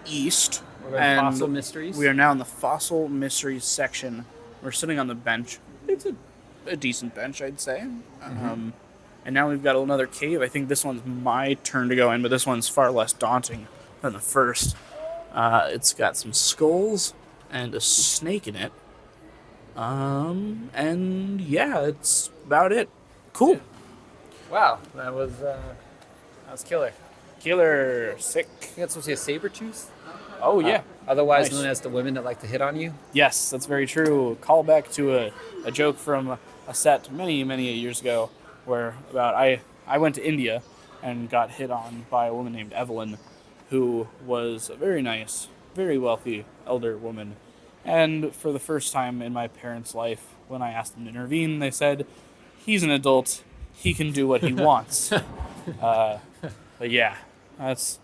east. We're going and Fossil Mysteries. We are now in the Fossil Mysteries section. We're sitting on the bench. It's a decent bench, I'd say. And now we've got another cave. I think this one's my turn to go in, but this one's far less daunting than the first. It's got some skulls and a snake in it. And yeah, it's about it. Cool. Wow, that was killer. Killer. Sick. You got supposed to see a saber tooth? Oh, yeah. Otherwise Nice. known as the women that like to hit on you. Yes, that's very true. Call back to a joke from a set many years ago where I went to India and got hit on by a woman named Evelyn, who was a very nice, very wealthy elder woman. And for the first time in my parents' life, when I asked them to intervene, they said, he's an adult, he can do what he wants. But yeah, that's...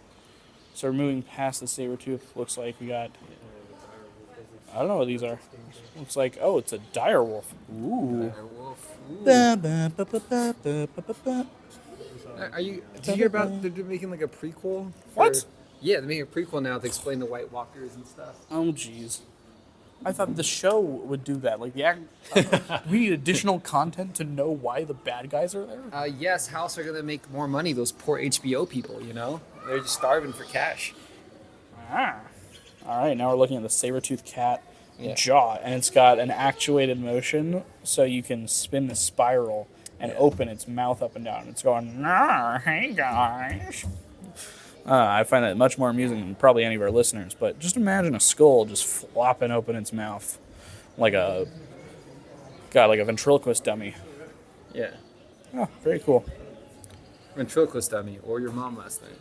So we're moving past the saber-tooth. Looks like we got... I don't know what these are. Looks like, oh, it's a dire wolf. Ooh. Did you hear about they're making like a prequel? What? Yeah, they're making a prequel now to explain the White Walkers and stuff. Oh, jeez. I thought the show would do that. Like, we need additional content to know why the bad guys are there? Yes, how else are going to make more money? Those poor HBO people, you know? They're just starving for cash. Ah. All right, now we're looking at the saber-toothed cat Yeah. jaw, and it's got an actuated motion, so you can spin the spiral and open its mouth up and down. It's going, hey guys. I find that much more amusing than probably any of our listeners, but just imagine a skull just flopping open its mouth like a ventriloquist dummy. Yeah. Oh, very cool. Ventriloquist dummy, or your mom last night.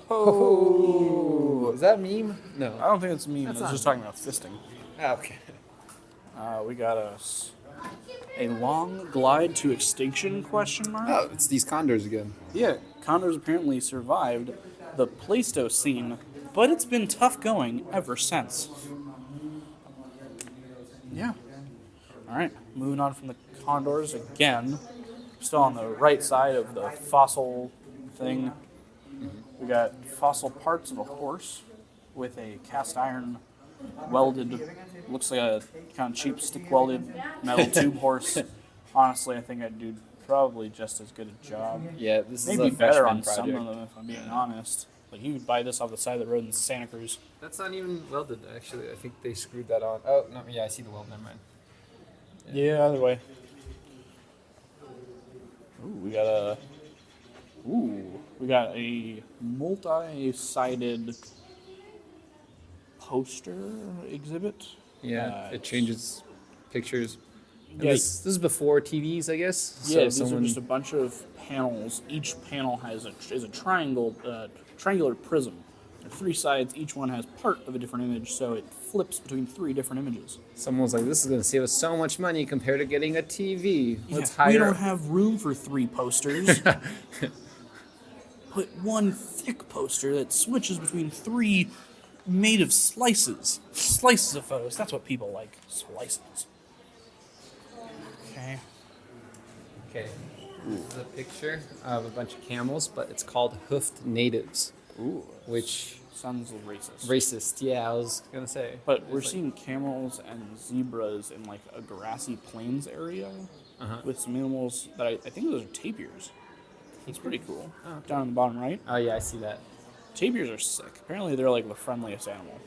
Oh, Is that a meme? No. I don't think it's me. I was not just talking about fisting. Oh, okay. We got a long glide to extinction question mark. Oh, it's these condors again. Yeah, condors apparently survived the Pleistocene, but it's been tough going ever since. Yeah. All right, moving on from the condors again. Still on the right side of the fossil thing. We got fossil parts of a horse with a cast iron welded, looks like a kind of cheap stick welded metal tube horse. Honestly, I think I'd do probably just as good a job. Yeah, this is Maybe a better freshman on project. some of them, if I'm being honest. Like, you could buy this off the side of the road in Santa Cruz. That's not even welded, actually. I think they screwed that on. Oh, no, yeah, I see the weld. Never mind. Yeah, either way. We got a multi-sided poster exhibit. Yeah, it changes pictures. And Yeah. this is before TVs, I guess. Yeah, these are just a bunch of panels. Each panel is a triangular prism. There are three sides. Each one has part of a different image, so it flips between three different images. Someone was like, "This is going to save us so much money compared to getting a TV. Let's Yeah, we hire." don't have room for three posters. Put one thick poster that switches between three made of slices. Slices of photos. That's what people like. Slices. Okay. Okay, this is a picture of a bunch of camels, but it's called hoofed natives, Ooh. which Sounds racist. racist. Yeah, I was gonna say. But we're seeing camels and zebras in like a grassy plains area with some animals that I think those are tapirs. It's pretty cool. Oh, okay. Down on the bottom right. Oh yeah, I see that. Tapirs are sick. Apparently they're like the friendliest animal.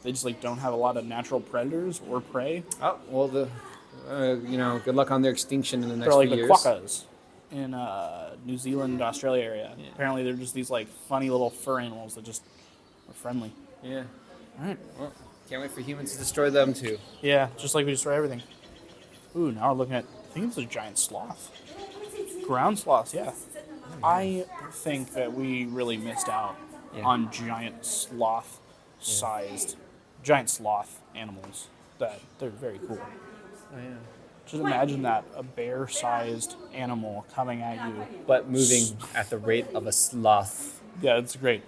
They just like don't have a lot of natural predators or prey. Oh well, good luck on their extinction in the next They're like few the years. quokkas in New Zealand, Australia area. Yeah. Apparently they're just these like funny little fur animals that just are friendly. Yeah. All right. Well, can't wait for humans to destroy them too. Yeah, just like we destroy everything. Ooh, now we're looking at, I think it's a giant sloth. Ground sloths, yeah. I think that we really missed out on giant sloth animals. That they're very cool. Oh yeah. Just imagine that, a bear-sized animal coming at you. But moving at the rate of a sloth. Yeah, it's great.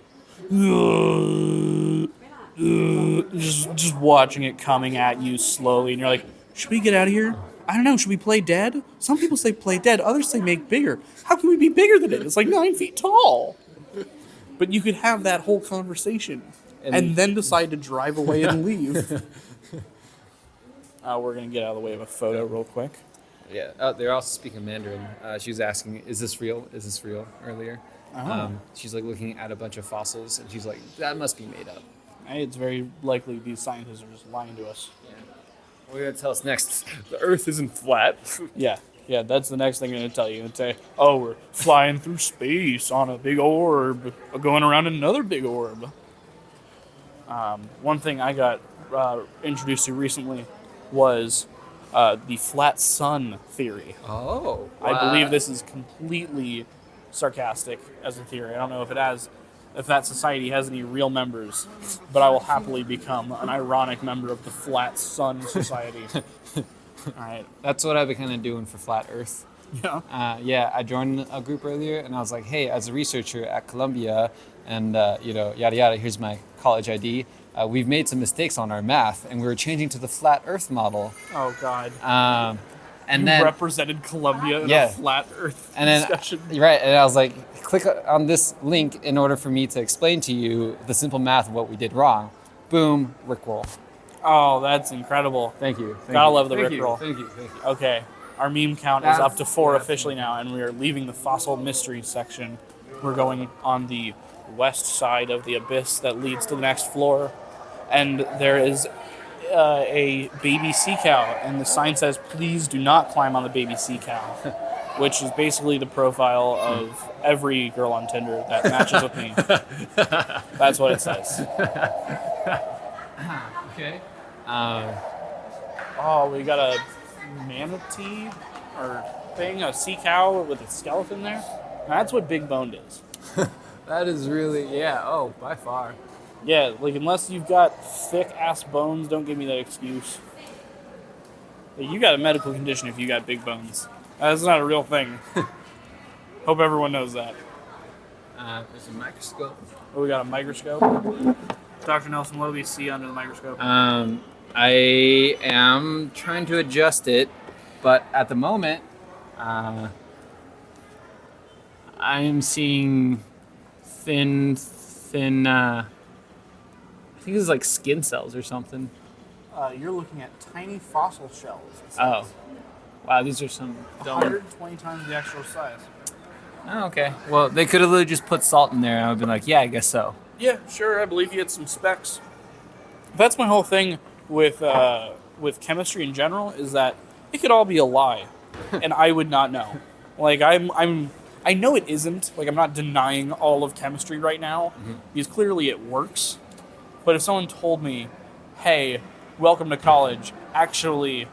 Just watching it coming at you slowly, and you're like, should we get out of here? I don't know, should we play dead? Some people say play dead, others say make bigger. How can we be bigger than it? It's like 9 feet tall. But you could have that whole conversation and then decide to drive away and leave. We're going to get out of the way of a photo real quick. Yeah. Oh, they're also speaking Mandarin. She was asking, "Is this real? Is this real?" Earlier. She's like looking at a bunch of fossils, and she's like, "That must be made up." Hey, it's very likely these scientists are just lying to us. Yeah. What are you gonna tell us next? The Earth isn't flat. Yeah, that's the next thing I'm going to tell you. And say, oh, we're flying through space on a big orb, going around another big orb. One thing I got introduced to recently was the flat sun theory. Oh, I believe this is completely sarcastic as a theory. I don't know if that society has any real members, but I will happily become an ironic member of the Flat Sun Society. All right. That's what I've been kind of doing for Flat Earth. Yeah. I joined a group earlier, and I was like, hey, as a researcher at Columbia, and, yada, yada, here's my college ID. We've made some mistakes on our math, and we were changing to the Flat Earth model. Oh, God. And you then represented Columbia in a Flat Earth discussion. Right, and I was like, click on this link in order for me to explain to you the simple math of what we did wrong. Boom, Rickroll. Oh, that's incredible. Thank you. Gotta love the Rickroll. Thank you. Okay, our meme count is up to 4 officially now, and we are leaving the fossil mystery section. We're going on the west side of the abyss that leads to the next floor, and there is a baby sea cow, and the sign says, please do not climb on the baby sea cow, which is basically the profile of every girl on Tinder that matches with me. That's what it says. Okay. Oh, we got a manatee or thing, a sea cow with a skeleton there. That's what big boned is. That is really, by far. Yeah, like unless you've got thick ass bones, don't give me that excuse. Like, you got a medical condition if you got big bones. That's not a real thing. Hope everyone knows that. There's a microscope. Oh, we got a microscope. Dr. Nelson, what do we see under the microscope? I am trying to adjust it, but at the moment, I'm seeing thin. I think this is like skin cells or something. You're looking at tiny fossil shells. Oh, wow! These are some 120 times the actual size. Oh, okay. Well, they could have literally just put salt in there, and I would have been like, yeah, I guess so. Yeah, sure. I believe you had some specs. That's my whole thing with chemistry in general, is that it could all be a lie, and I would not know. Like I know it isn't. Like I'm not denying all of chemistry right now, because clearly it works. But if someone told me, "Hey, welcome to college," actually,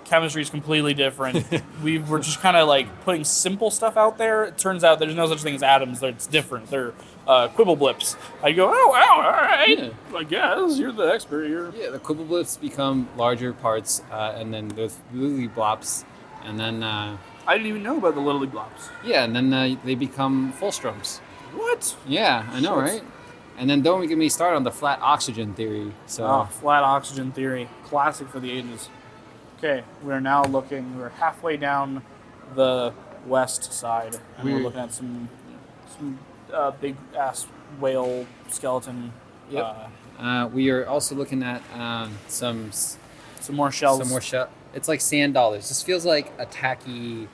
chemistry is completely different. We're just kind of like putting simple stuff out there. It turns out there's no such thing as atoms. It's different. They're quibble blips. I go, oh, wow, all right. Yeah. I guess you're the expert here. Yeah, the quibble blips become larger parts, and then there's lily blops, and then I didn't even know about the lily blops. Yeah, and then they become fulstroms. What? Yeah, I know, right? And then don't get me started on the flat oxygen theory. So flat oxygen theory, classic for the ages. Okay, we're now we're halfway down the west side, and we're looking at some big ass whale skeleton. Yep. We are also looking at some more shells. Some more shells. It's like sand dollars. This feels like a tacky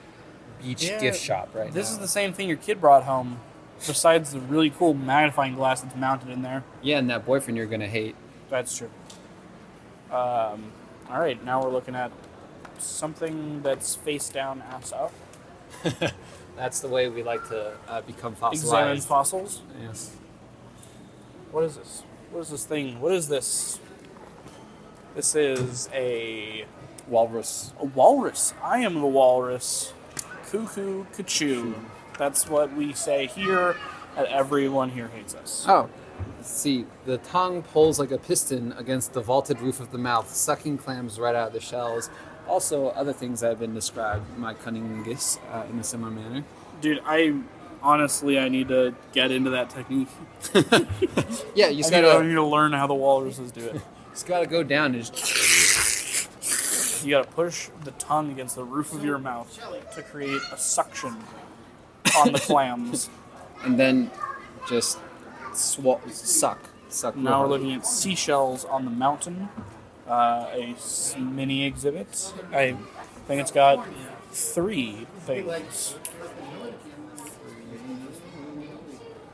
beach gift shop right now. This is the same thing your kid brought home, besides the really cool magnifying glass that's mounted in there. Yeah, and that boyfriend you're going to hate. That's true. All right, now we're looking at something that's face down, ass up. That's the way we like to become fossilized. Examine fossils? Yes. What is this? What is this thing? What is this? This is a walrus. A walrus. I am the walrus. Cuckoo, cuckoo. That's what we say here, and everyone here hates us. Oh. Let's see, the tongue pulls like a piston against the vaulted roof of the mouth, sucking clams right out of the shells. Also, other things that have been described, my cunningus, in a similar manner. Dude, I need to get into that technique. Yeah, I need to learn how the walruses do it. Just gotta go down and just... You gotta push the tongue against the roof of your mouth to create a suction on the clams. And then just suck. Now we're looking at seashells on the mountain. A mini exhibit. I think it's got 3 things.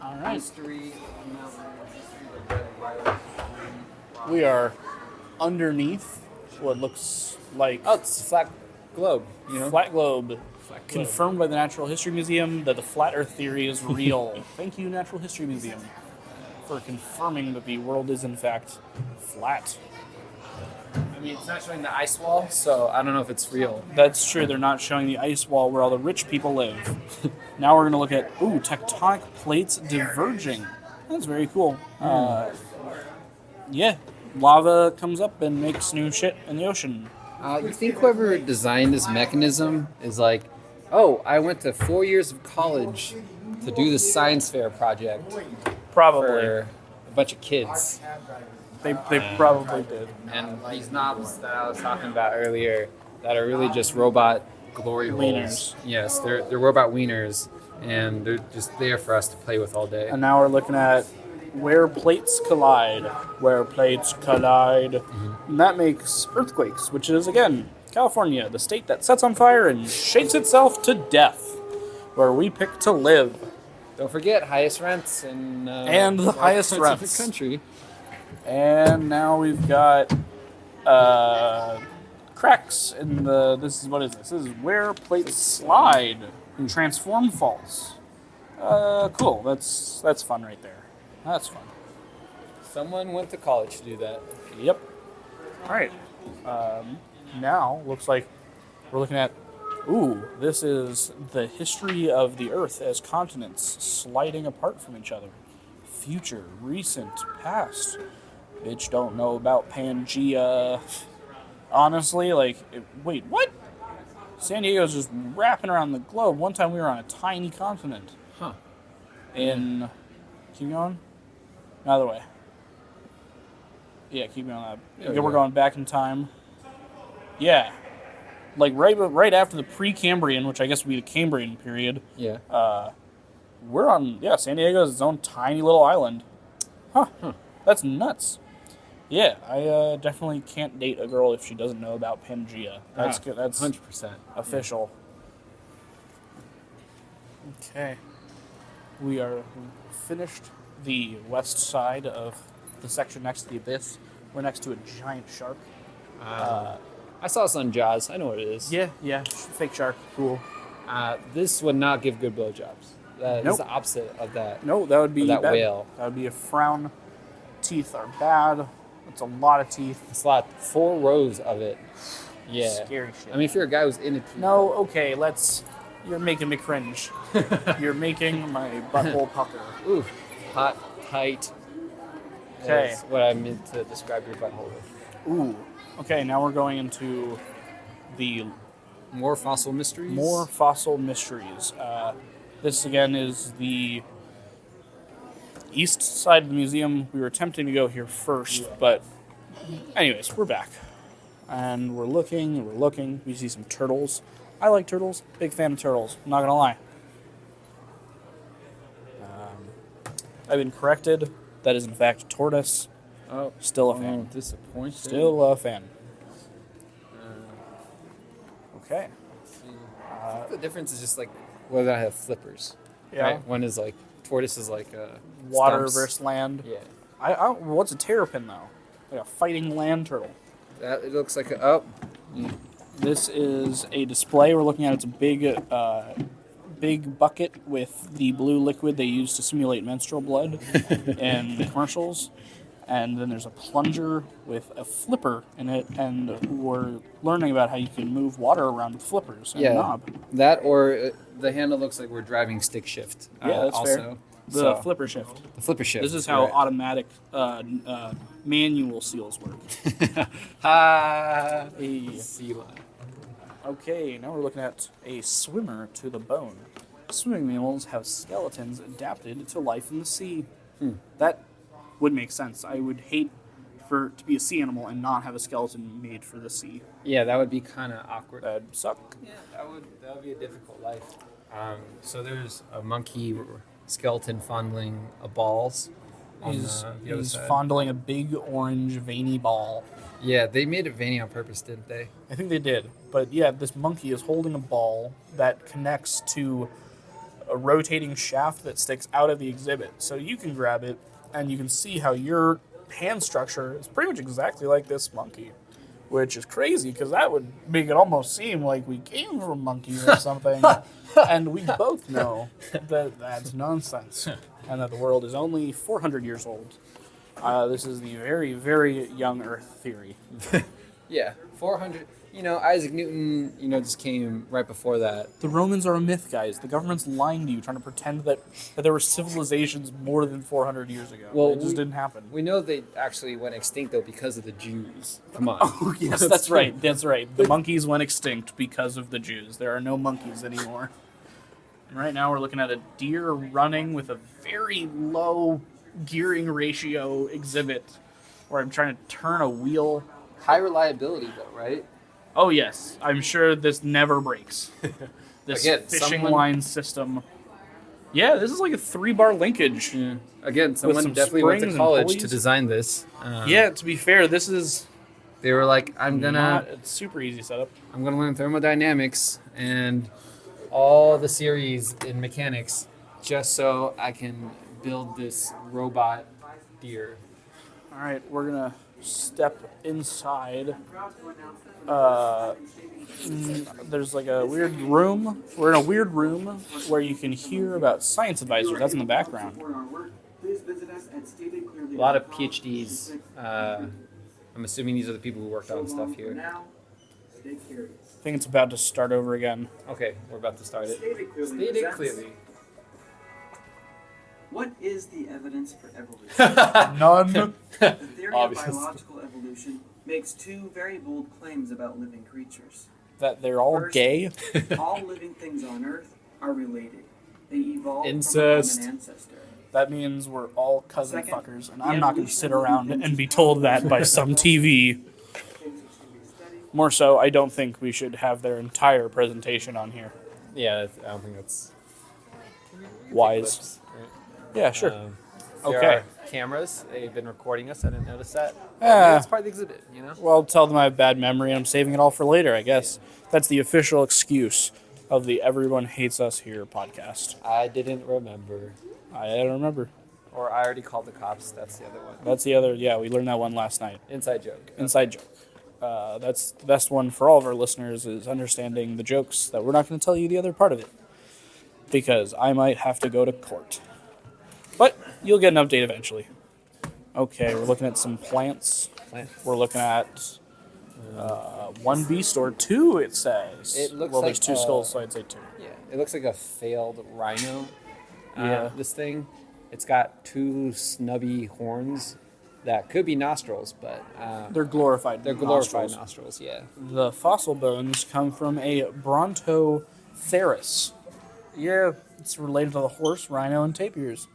All right. We are underneath what looks like... Oh, it's a flat globe. Flat globe. Confirmed by the Natural History Museum that the flat Earth theory is real. Thank you, Natural History Museum. for confirming that the world is in fact flat. I mean, it's not showing the ice wall, so I don't know if it's real. That's true. They're not showing the ice wall where all the rich people live. Now we're going to look at, tectonic plates diverging. That's very cool. Yeah, lava comes up and makes new shit in the ocean. You think whoever designed this mechanism is like, oh, I went to 4 years of college to do this science fair project Probably. for a bunch of kids. They probably did. And these knobs that I was talking about earlier that are really just robot glory holes. Wieners. Yes, they're robot wieners, and they're just there for us to play with all day. And now we're looking at where plates collide. Where plates collide. Mm-hmm. And that makes earthquakes, which is, again, California, the state that sets on fire and shakes itself to death, where we pick to live. Don't forget, highest rents in And the highest parts of rents. the country. And now we've got cracks in the. This is where plates slide and transform faults. Cool. That's fun right there. That's fun. Someone went to college to do that. Yep. All right. Now looks like we're looking at. This is the history of the Earth as continents sliding apart from each other. Future, recent, past. Bitch don't know about Pangea. Honestly, wait, what? San Diego's just wrapping around the globe. One time we were on a tiny continent. Huh. Keep going? Other way. Yeah, keep going that. There Okay, we we're go. going back in time. Yeah. Like right after the Precambrian, which I guess would be the Cambrian period. Yeah. San Diego is its own tiny little island. Huh. That's nuts. Yeah, I definitely can't date a girl if she doesn't know about Pangea. That's good. That's 100%. official. Okay. We are finished the west side of the section next to the abyss. We're next to a giant shark. I saw this on Jaws. I know what it is. Yeah. Fake shark. Cool. This would not give good blowjobs. That Nope. is the opposite of that. No, that would be That bad. whale. That would be a frown. Teeth are bad. It's a lot of teeth. It's like 4 rows of it. Yeah. Scary shit. I mean, if you're a guy who's into teeth. No, okay, you're making me cringe. You're making my butthole pucker. Ooh, hot, tight. Okay. Is what I meant to describe your butthole with. Ooh. Okay, now we're going into the More fossil mysteries? more fossil mysteries. This, again, is the east side of the museum. We were attempting to go here first, but anyways, we're back. And we're looking. We see some turtles. I like turtles. Big fan of turtles. I'm not going to lie. I've been corrected. That is, in fact, tortoise. Oh, Still a fan. Disappointed. Still a fan. Okay. The difference is just like whether I have flippers. Yeah. Right? One is like tortoise is like Water stumps. versus land. Yeah. What's a terrapin, though? Like a fighting land turtle. That it looks like a This is a display we're looking at. It's a big bucket with the blue liquid they use to simulate menstrual blood in commercials. And then there's a plunger with a flipper in it, and we're learning about how you can move water around with flippers and a knob. That or the handle looks like we're driving stick shift. Yeah, that's also. fair. The So, flipper shift. The flipper shift. This is how right. automatic manual seals work. Hey. Sela. Okay, now we're looking at a swimmer to the bone. Swimming mammals have skeletons adapted to life in the sea. That would make sense. I would hate to be a sea animal and not have a skeleton made for the sea. Yeah, that would be kind of awkward. That'd suck. Yeah, that would be a difficult life. So there's a monkey skeleton fondling a balls. He's the other side. fondling a big orange veiny ball. Yeah, they made it veiny on purpose, didn't they? I think they did. But yeah, this monkey is holding a ball that connects to a rotating shaft that sticks out of the exhibit. So you can grab it, and you can see how your hand structure is pretty much exactly like this monkey, which is crazy because that would make it almost seem like we came from monkeys or something. And we both know that that's nonsense. and that the world is only 400 years old. This is the very, very young Earth theory. Yeah, 400. Isaac Newton, just came right before that. The Romans are a myth, guys. The government's lying to you, trying to pretend that there were civilizations more than 400 years ago. Well, it just didn't happen. We know they actually went extinct, though, because of the Jews. Come on. Oh, yes, that's right. That's right. The monkeys went extinct because of the Jews. There are no monkeys anymore. And right now we're looking at a deer running with a very low gearing ratio exhibit where I'm trying to turn a wheel. High reliability, though, right? Oh, yes. I'm sure this never breaks. This Again, fishing line system. Yeah, this is like a 3-bar linkage. Yeah. Again, someone some definitely went to springs and college to pulleys. design this. Yeah, to be fair, this is They were like, I'm not a super easy setup. gonna learn thermodynamics and all the series in mechanics just so I can build this robot deer. All right, we're going to step inside. There's like a weird room. We're in a weird room where you can hear about science advisors. That's in the background. A lot of PhDs. I'm assuming these are the people who worked on stuff here. I think it's about to start over again. Okay, we're about to start it. State it clearly. What is the evidence for evolution? None. The theory of Obviously. biological evolution makes two very bold claims about living creatures. That they're all First, gay. all living things on Earth are related. They evolved Incest. from a common ancestor. That means we're all cousin Second, fuckers, and the I'm not going to evolution sit of around living and be things told that by some TV. Things which can be studied. More so, I don't think we should have their entire presentation on here. Yeah, I don't think that's Wise. clips, right? Yeah, sure. There Okay. are cameras. They've been recording us. I didn't notice that. Yeah. That's part of the exhibit, Well, I'll tell them I have bad memory and I'm saving it all for later, I guess. That's the official excuse of the Everyone Hates Us Here podcast. I didn't remember. I don't remember. Or I already called the cops. That's the other one. That's the other, yeah, we learned that one last night. Inside joke. Inside joke. That's the best one for all of our listeners is understanding the jokes that we're not going to tell you the other part of it. Because I might have to go to court. But you'll get an update eventually. Okay, we're looking at some plants. We're looking at one beast or two, it says. It looks well, like there's two skulls, so I'd say two. Yeah, it looks like a failed rhino. Yeah. This thing, it's got two snubby horns that could be nostrils, but They're glorified. they're glorified nostrils. nostrils. Yeah. The fossil bones come from a Brontotheris. Yeah, it's related to the horse, rhino, and tapirs.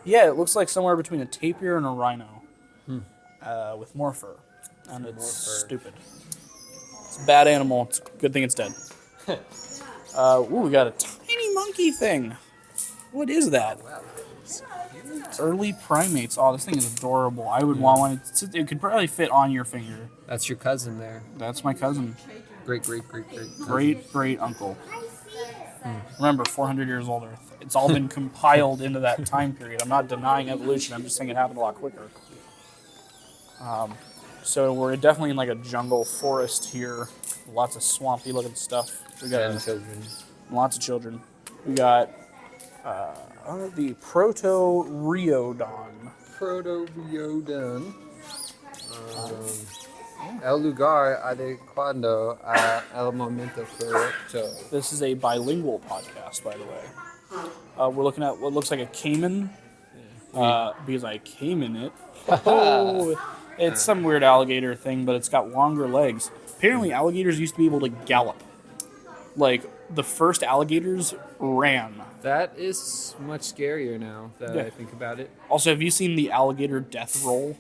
Yeah, it looks like somewhere between a tapir and a rhino. With more fur. And it's stupid. It's a bad animal. It's a good thing it's dead. We got a tiny monkey thing. What is that? Early primates. Oh, this thing is adorable. I would want one. It could probably fit on your finger. That's your cousin there. That's my cousin. Great. Great uncle. Remember, 400 years old Earth. It's all been compiled into that time period. I'm not denying evolution. I'm just saying it happened a lot quicker. So we're definitely in like a jungle forest here. Lots of swampy looking stuff. We got And children. lots of children. We got the Proto-Riodon. Proto-Riodon. El lugar adecuado a el momento correcto. This is a bilingual podcast, by the way. We're looking at what looks like a caiman, because I came in it. Oh, it's some weird alligator thing, but it's got longer legs. Apparently, alligators used to be able to gallop. Like, the first alligators ran. That is much scarier now that Yeah. I think about it. Also, have you seen the alligator death roll?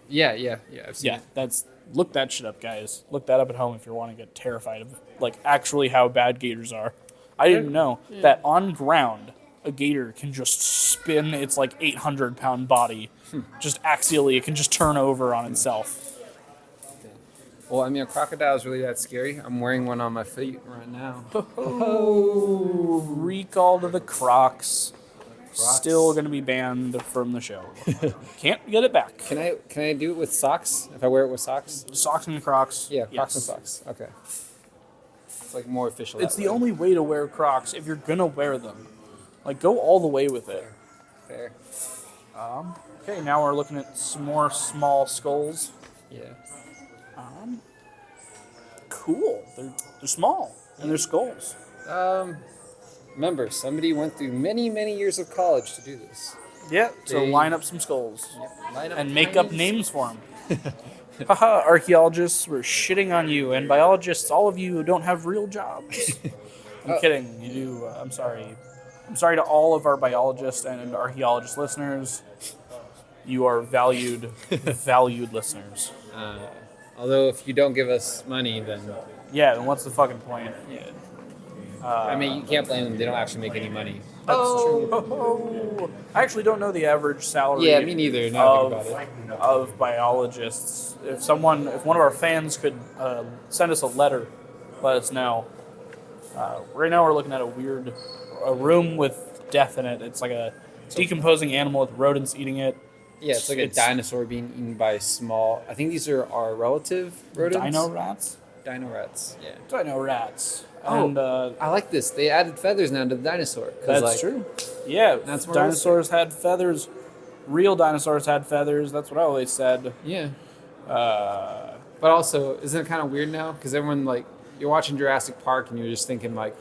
Yeah, I've seen Yeah, it. look that shit up, guys. Look that up at home if you want to get terrified of, like, actually how bad gators are. I didn't know that on ground, a gator can just spin its, like, 800-pound body. Just axially, it can just turn over on itself. Well, I mean, a crocodile is really that scary. I'm wearing one on my feet right now. Oh, recall to the Crocs. Still going to be banned from the show. Can't get it back. Can I do it with socks? If I wear it with socks? Socks and Crocs. Yeah, Crocs and yes. socks. Okay. It's like more official. It's that the way. only way to wear Crocs if you're going to wear them. Like, go all the way with it. Fair. Okay, now we're looking at some more small skulls. Yeah. Cool. They're small and they're skulls. Remember, somebody went through many, many years of college to do this. Yeah. So They- line up some skulls Line up and make up tiny names for them. Haha, archaeologists, we're shitting on you, and biologists, all of you who don't have real jobs. I'm kidding. You do. I'm sorry. I'm sorry to all of our biologists and archaeologist listeners. You are valued listeners. Although if you don't give us money, then Yeah, then what's the fucking point? I mean, you can't blame them. They don't actually make any money. That's true. I actually don't know the average salary. Yeah, me neither. Now I think about it. Of biologists. If one of our fans could send us a letter, let us know. Right now we're looking at a room with death in it. It's like a decomposing animal with rodents eating it. Yeah, it's like a dinosaur being eaten by small. I think these are our relative rodents. Dino rats. Dino rats. Yeah. Dino rats. Oh, And I like this. They added feathers now to the dinosaur. that's true. Yeah, That's more dinosaurs had feathers. Real dinosaurs had feathers. That's what I always said. Yeah. But also, isn't it kind of weird now? Because everyone, like, you're watching Jurassic Park and you're just thinking, like,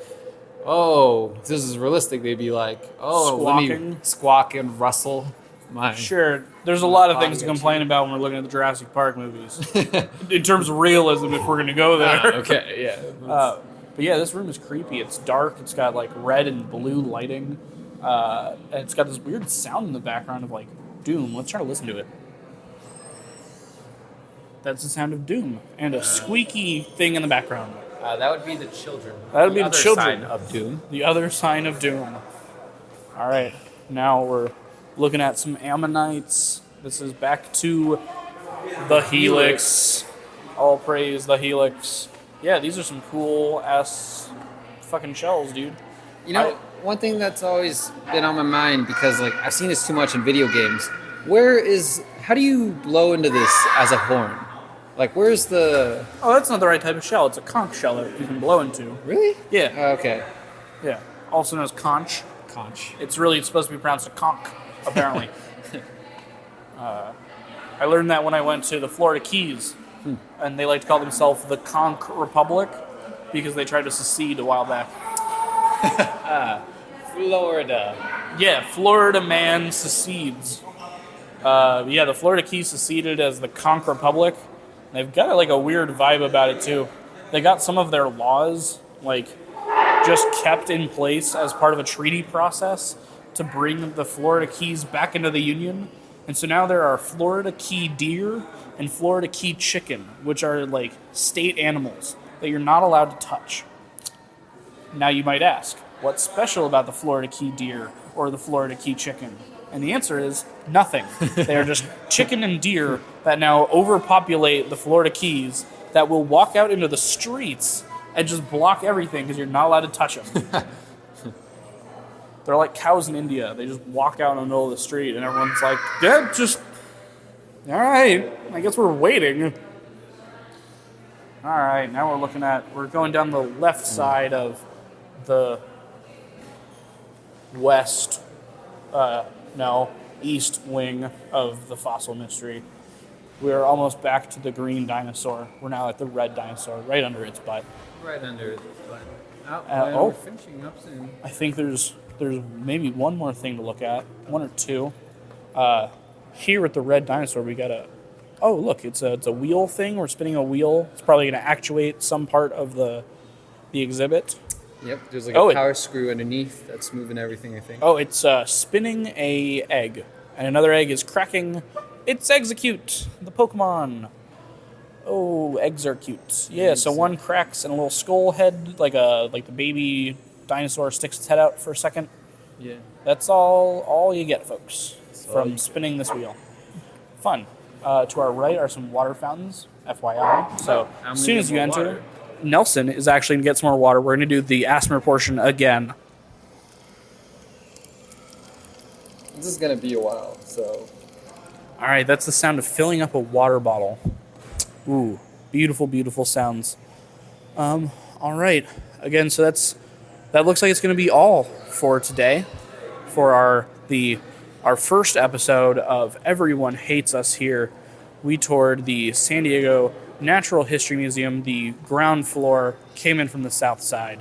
oh, if this is realistic, they'd be like, oh, let Squawking. me squawk and rustle my... Sure, there's a lot of things to Audio complain about when we're looking at the Jurassic Park movies. In terms of realism, if we're going to go there. Okay, yeah. But yeah, this room is creepy. It's dark. It's got like red and blue lighting. And it's got this weird sound in the background of like Doom. Let's try to listen to it. That's the sound of Doom. And a squeaky thing in the background. That would be the children. That would be the other children. sign of Doom. The other sign of Doom. All right. Now we're looking at some ammonites. This is back to the Helix. All praise the Helix. Yeah, these are some cool ass fucking shells, dude. You know, one thing that's always been on my mind, because like I've seen this too much in video games. How do you blow into this as a horn? Like, where's the... Oh, that's not the right type of shell. It's a conch shell that you can blow into. Really? Yeah. Okay. Yeah. Also known as conch. Conch. It's supposed to be pronounced a conch, apparently. I learned that when I went to the Florida Keys, and they like to call themselves the Conch Republic because they tried to secede a while back. Florida. Yeah, Florida man secedes. Yeah, the Florida Keys seceded as the Conch Republic. They've got like a weird vibe about it too. They got some of their laws like just kept in place as part of a treaty process to bring the Florida Keys back into the Union. And so now there are Florida Key deer and Florida Key chicken, which are like state animals that you're not allowed to touch. Now you might ask, what's special about the Florida Key deer or the Florida Key chicken? And the answer is nothing. They are just chicken and deer that now overpopulate the Florida Keys that will walk out into the streets and just block everything because you're not allowed to touch them. They're like cows in India. They just walk out in the middle of the street and everyone's like, yeah, just, all right, I guess we're waiting. All right, now we're going down the left side of the east wing of the fossil mystery. We're almost back to the green dinosaur. We're now at the red dinosaur, right under its butt. Right under it. We're finishing up soon. I think there's maybe one more thing to look at, one or two. Here at the red dinosaur, we got look, it's a wheel thing. We're spinning a wheel. It's probably going to actuate some part of the exhibit. Yep, there's like a power screw underneath that's moving everything, I think. Oh, it's spinning a egg, and another egg is cracking. It's Execute, the Pokemon. Oh, eggs are cute. Yeah, so one cracks and a little skull head, like the baby dinosaur sticks its head out for a second. Yeah. That's all you get, folks, from spinning this wheel. Fun. To our right are some water fountains, FYI. So as soon as you enter, water? Nelson is actually going to get some more water. We're going to do the Asthma portion again. This is going to be a while, so... All right, that's the sound of filling up a water bottle. Ooh, beautiful, beautiful sounds. All right. Again, so that looks like it's going to be all for today for our our first episode of Everyone Hates Us Here, we toured the San Diego Natural History Museum, the ground floor, came in from the south side,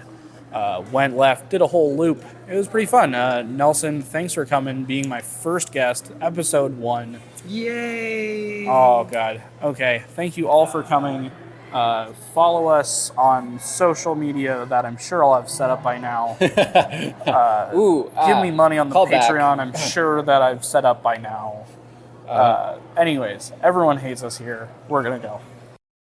went left, did a whole loop. It was pretty fun. Nelson, thanks for coming, being my first guest, episode 1. Yay! Oh, God. Okay, thank you all for coming. Follow us on social media that I'm sure I'll have set up by now. Give me money on the Patreon. I'm sure that I've set up by now. Anyways, Everyone Hates Us Here. We're going to go.